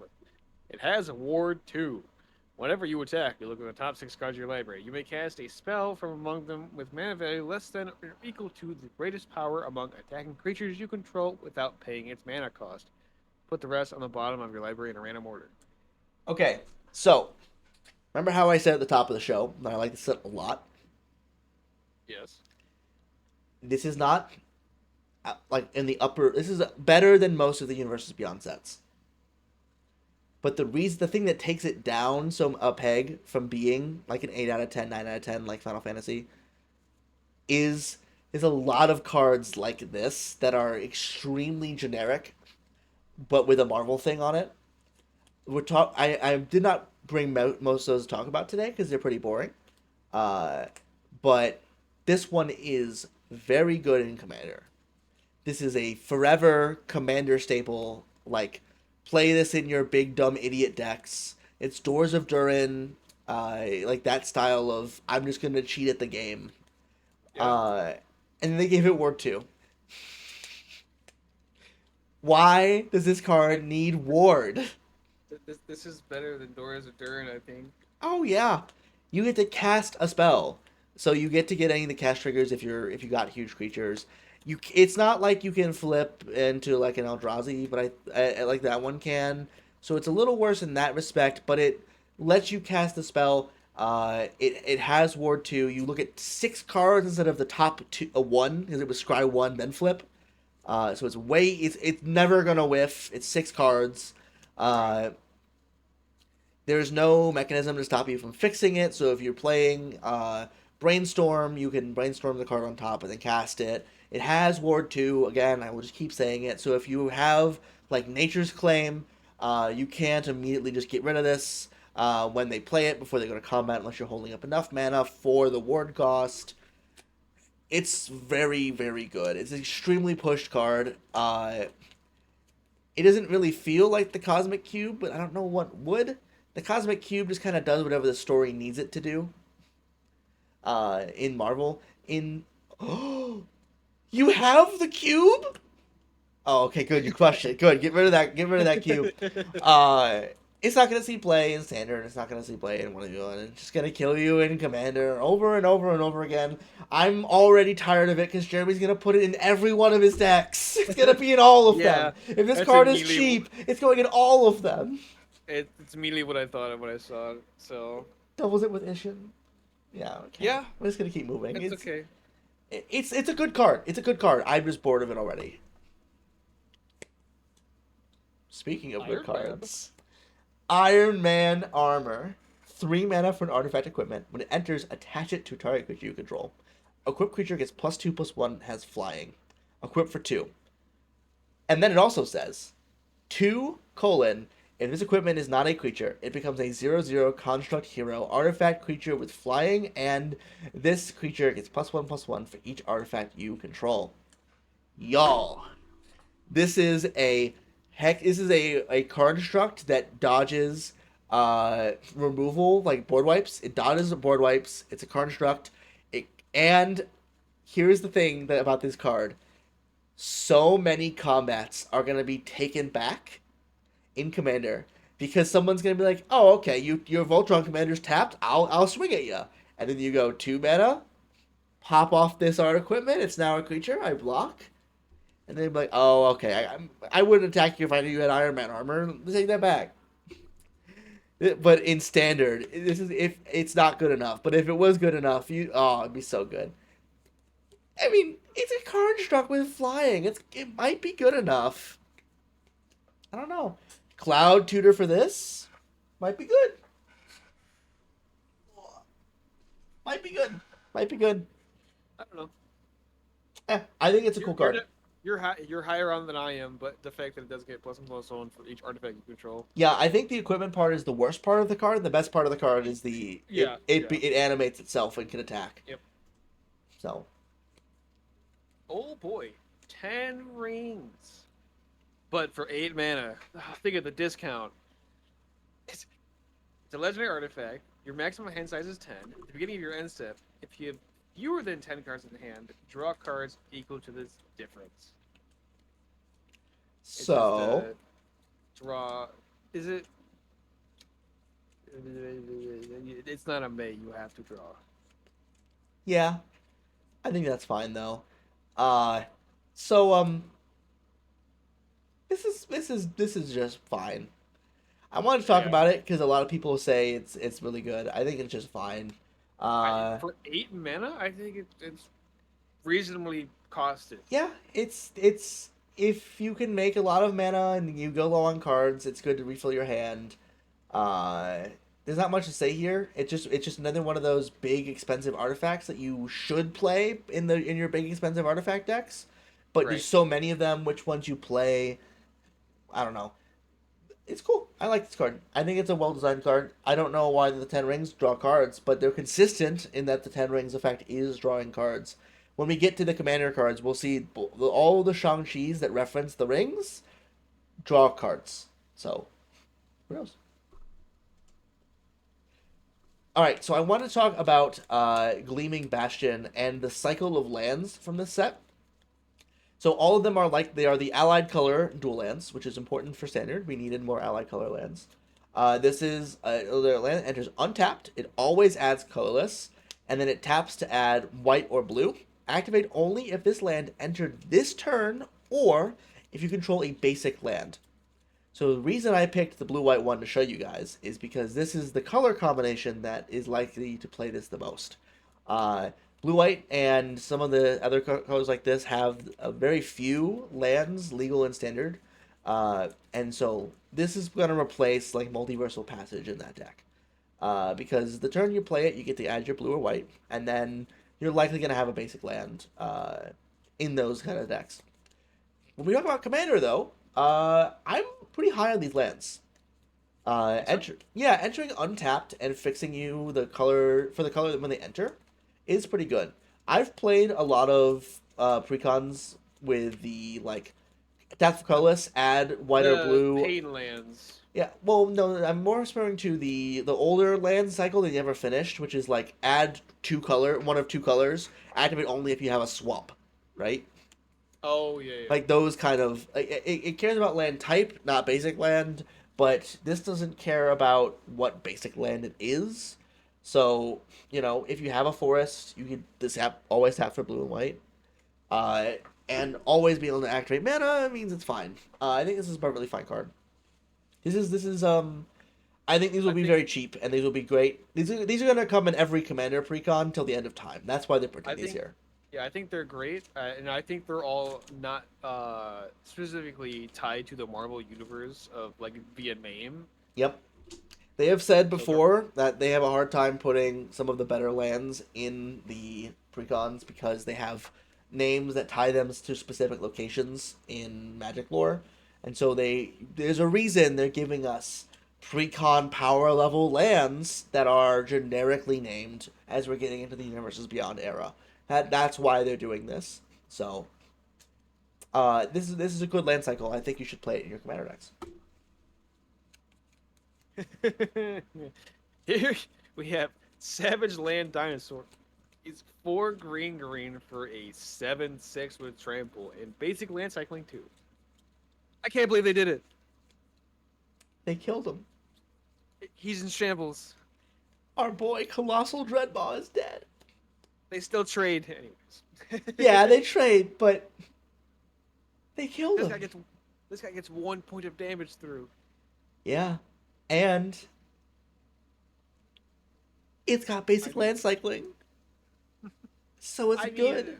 It has a ward 2. Whenever you attack, you look at the top 6 cards of your library. You may cast a spell from among them with mana value less than or equal to the greatest power among attacking creatures you control without paying its mana cost. Put the rest on the bottom of your library in a random order. Okay, so remember how I said at the top of the show that I like this set a lot? Yes. This is not like in the upper. This is better than most of the Universes Beyond sets. But the thing that takes it down so a peg from being like an 8 out of 10, 9 out of 10, like Final Fantasy, is is a lot of cards like this that are extremely generic, but with a Marvel thing on it. I did not bring most of those to talk about today because they're pretty boring. Uh, but this one is very good in Commander. This is a forever Commander staple. Like, play this in your big dumb idiot decks. It's Doors of Durin, like that style of I'm just gonna cheat at the game. Yep. Uh, and they gave it Ward 2. Why does this card need Ward? This is better than Doors of Durin, I think. Oh yeah, you get to cast a spell, so you get to get any of the cast triggers if you got huge creatures. It's not like you can flip into like an Eldrazi, but I like that one can. So it's a little worse in that respect, but it lets you cast the spell. It has Ward 2. You look at 6 cards instead of the top two, one because it was Scry 1 then flip. So it's never gonna whiff. It's 6 cards. Right. Uh, there's no mechanism to stop you from fixing it. So if you're playing Brainstorm, you can brainstorm the card on top and then cast it. It has Ward 2. Again, I will just keep saying it. So if you have like Nature's Claim, you can't immediately just get rid of this when they play it before they go to combat unless you're holding up enough mana for the ward cost. It's very, very good. It's an extremely pushed card. It doesn't really feel like the Cosmic Cube, but I don't know what would. The Cosmic Cube just kind of does whatever the story needs it to do. In Marvel, oh, you have the cube. Oh, okay, good. You crushed it. Good. Get rid of that. Get rid of that cube. Uh, it's not gonna see play in Standard. It's not gonna see play in one of you. And it's just gonna kill you in Commander over and over and over again. I'm already tired of it because Jeremy's gonna put it in every one of his decks. It's gonna be in all of Yeah, them. If this that's card is immediately cheap, it's going in all of them. it's immediately what I thought of when I saw it. So Doubles it with Ishin. Yeah, okay. yeah, We're just gonna keep moving. it's okay. It's a good card. It's a good card. I'm just bored of it already. Speaking of good Iron Man. cards, Iron Man armor. 3 mana for an artifact equipment. When it enters, attach it to a target creature you control. Equipped creature gets +2/+1, has flying. Equipped for 2. And then it also says 2 colon. If this equipment is not a creature, it becomes a 0/0 construct hero artifact creature with flying, and this creature gets +1/+1 for each artifact you control. Y'all, this is a card construct that dodges removal like board wipes. It dodges board wipes. It's a card construct. And here's the thing about this card. So many combats are gonna be taken back in Commander because someone's gonna be like, "Oh, okay, your Voltron commander's tapped. I'll swing at you," and then you go 2 mana, pop off this art equipment. It's now a creature. I block, and they'd be like, "Oh, okay. I wouldn't attack you if I knew you had Iron Man armor. Take that back." But in standard, this is if it's not good enough. But if it was good enough, it'd be so good. I mean, it's a card struck with flying. It might be good enough. I don't know. Cloud tutor for this might be good. Might be good. Might be good. I don't know. I think it's a You're cool you're card. you're higher on than I am, but the fact that it does get plus and plus on for each artifact you control. Yeah, I think the equipment part is the worst part of the card. The best part of the card is the Yeah, yeah. it animates itself and can attack. Yep. So Oh boy, 10 rings. But for 8 mana, think of the discount. It's, it's a legendary artifact. Your maximum hand size is 10. At the beginning of your end step, if you have fewer than 10 cards in hand, draw cards equal to this difference. It's just so draw. Is it? It's not a may. You have to draw. yeah, I think that's fine though. Uh, so this is just fine. I wanted to talk Yeah. about it because a lot of people say it's really good. I think it's just fine. Uh, For 8 mana, I think it's reasonably costed. yeah, it's if you can make a lot of mana and you go low on cards, it's good to refill your hand. Uh, there's not much to say here. It's just another one of those big expensive artifacts that you should play in your big expensive artifact decks. But there's Right. so many of them. Which ones you play? I don't know. It's cool. I like this card. I think it's a well designed card. I don't know why the 10 rings draw cards, but they're consistent in that the 10 rings effect is drawing cards. When we get to the commander cards, we'll see all the Shang-Chi's that reference the rings draw cards. So, who knows? All right, so I want to talk about Gleaming Bastion and the cycle of lands from this set. So all of them are like they are the allied color dual lands, which is important for standard. We needed more allied color lands. This is the land enters untapped. It always adds colorless, and then it taps to add white or blue. Activate only if this land entered this turn, or if you control a basic land. So the reason I picked the blue-white one to show you guys is because this is the color combination that is likely to play this the most. Uh, Blue-white and some of the other colors like this have a very few lands, legal and standard. And so this is going to replace like Multiversal Passage in that deck. Because the turn you play it, you get to add your blue or white, and then you're likely going to have a basic land in those kind of decks. When we talk about Commander, though, I'm pretty high on these lands. So, Entering untapped and fixing you the color for the color when they enter is pretty good. I've played a lot of precons with the like tap for colorless, add white or the blue. pain lands. Yeah, well, no, I'm more referring to the older land cycle that you never finished, which is like add one of two colors, activate only if you have a swap, right? Oh yeah, yeah. Like those kind of it cares about land type, not basic land, but this doesn't care about what basic land it is. So if you have a forest, you can always tap for blue and white, uh, and always be able to activate mana means it's fine. I think this is a perfectly fine card. This is. I think these will I be think very cheap, and these will be great. These are gonna come in every commander precon till the end of time. That's why they're printing I these think here. yeah, I think they're great, and I think they're all not specifically tied to the Marvel universe of like via name. Yep. They have said So they're before that they have a hard time putting some of the better lands in the precons because they have names that tie them to specific locations in Magic lore, and so there's a reason they're giving us precon power level lands that are generically named as we're getting into the Universes Beyond era. That's why they're doing this. So, this is a good land cycle. I think you should play it in your commander decks. Here we have Savage Land Dinosaur. It's 4 green for a 7/6 with trample and basic land cycling too. I can't believe they did it. They killed him. He's in shambles. Our boy Colossal Dreadball is dead. They still trade Yeah, anyways. they trade, but they killed this him. guy gets this guy gets 1 point of damage through. Yeah, and it's got I basic mean, land cycling, so it's I mean, good.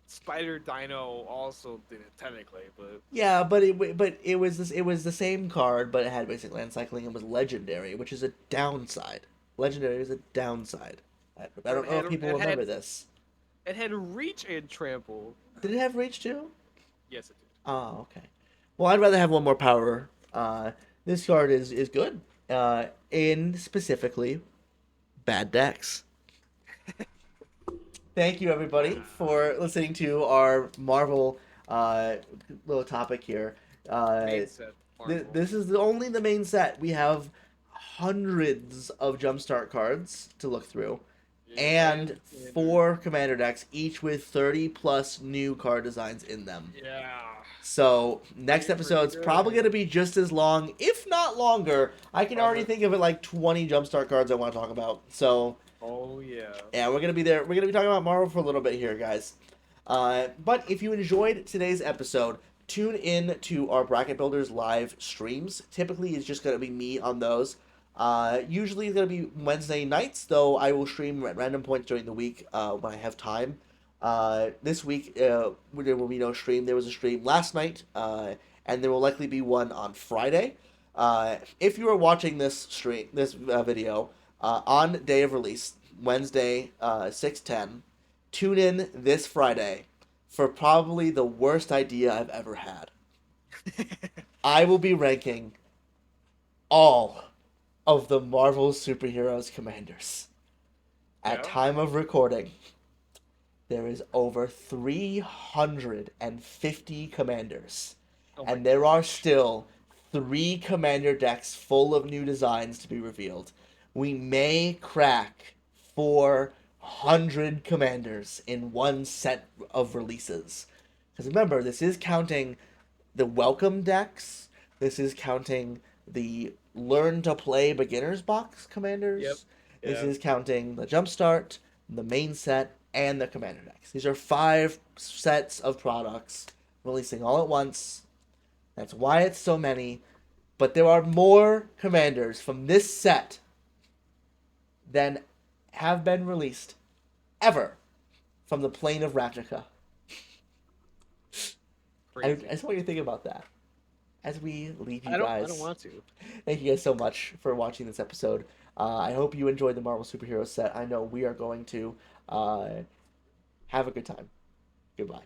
Spider Dino also did it technically, but Yeah, but it was the same card, but it had basic land cycling and was legendary, which is a downside. Legendary is a downside. I but it don't know had if people it had remember this. it had reach and trample. Did it have reach too? Yes, it Oh, okay. Well, I'd rather have one more power. This card is good. In specifically bad decks. Thank you, did. everybody, for listening to our Marvel uh, little topic here. Uh, Main set Marvel. this is only the main set. We have hundreds of Jumpstart cards to look through, Yeah, and and standard. 4 commander decks, each with 30 plus new card designs in them. Yeah, So next pretty episode's probably good. gonna be just as long, if not longer. I can already Probably. think of it like 20 Jumpstart cards I want to talk about. So Oh yeah. yeah, we're gonna be there. We're gonna be talking about Marvel for a little bit here, guys. But if you enjoyed today's episode, tune in to our Bracket Builders live streams. Typically, it's just gonna be me on those. Usually, it's gonna be Wednesday nights, though I will stream at random points during the week when I have time. This week, there will be no stream. There was a stream last night, and there will likely be one on Friday. If you are watching this video on day of release, Wednesday, 6/10, tune in this Friday for probably the worst idea I've ever had. I will be ranking all of the Marvel superheroes commanders. At Yeah. time of recording, there is over 350 commanders, Oh my and there are gosh. still 3 commander decks full of new designs to be revealed. We may crack 400 commanders in one set of releases. Because remember, this is counting the welcome decks, this is counting the learn to play beginners box Yep. commanders, this Yeah. is counting the jumpstart, the main set, and the commander decks. These are 5 sets of products releasing all at once. That's why it's so many. But there are more commanders from this set than have been released ever from the plane of Ravnica. I Crazy. just want you to think about that as we leave you I don't guys. want to. Thank you guys so much for watching this episode. I hope you enjoyed the Marvel Superhero set. I know we are going to. Have a good time. Goodbye.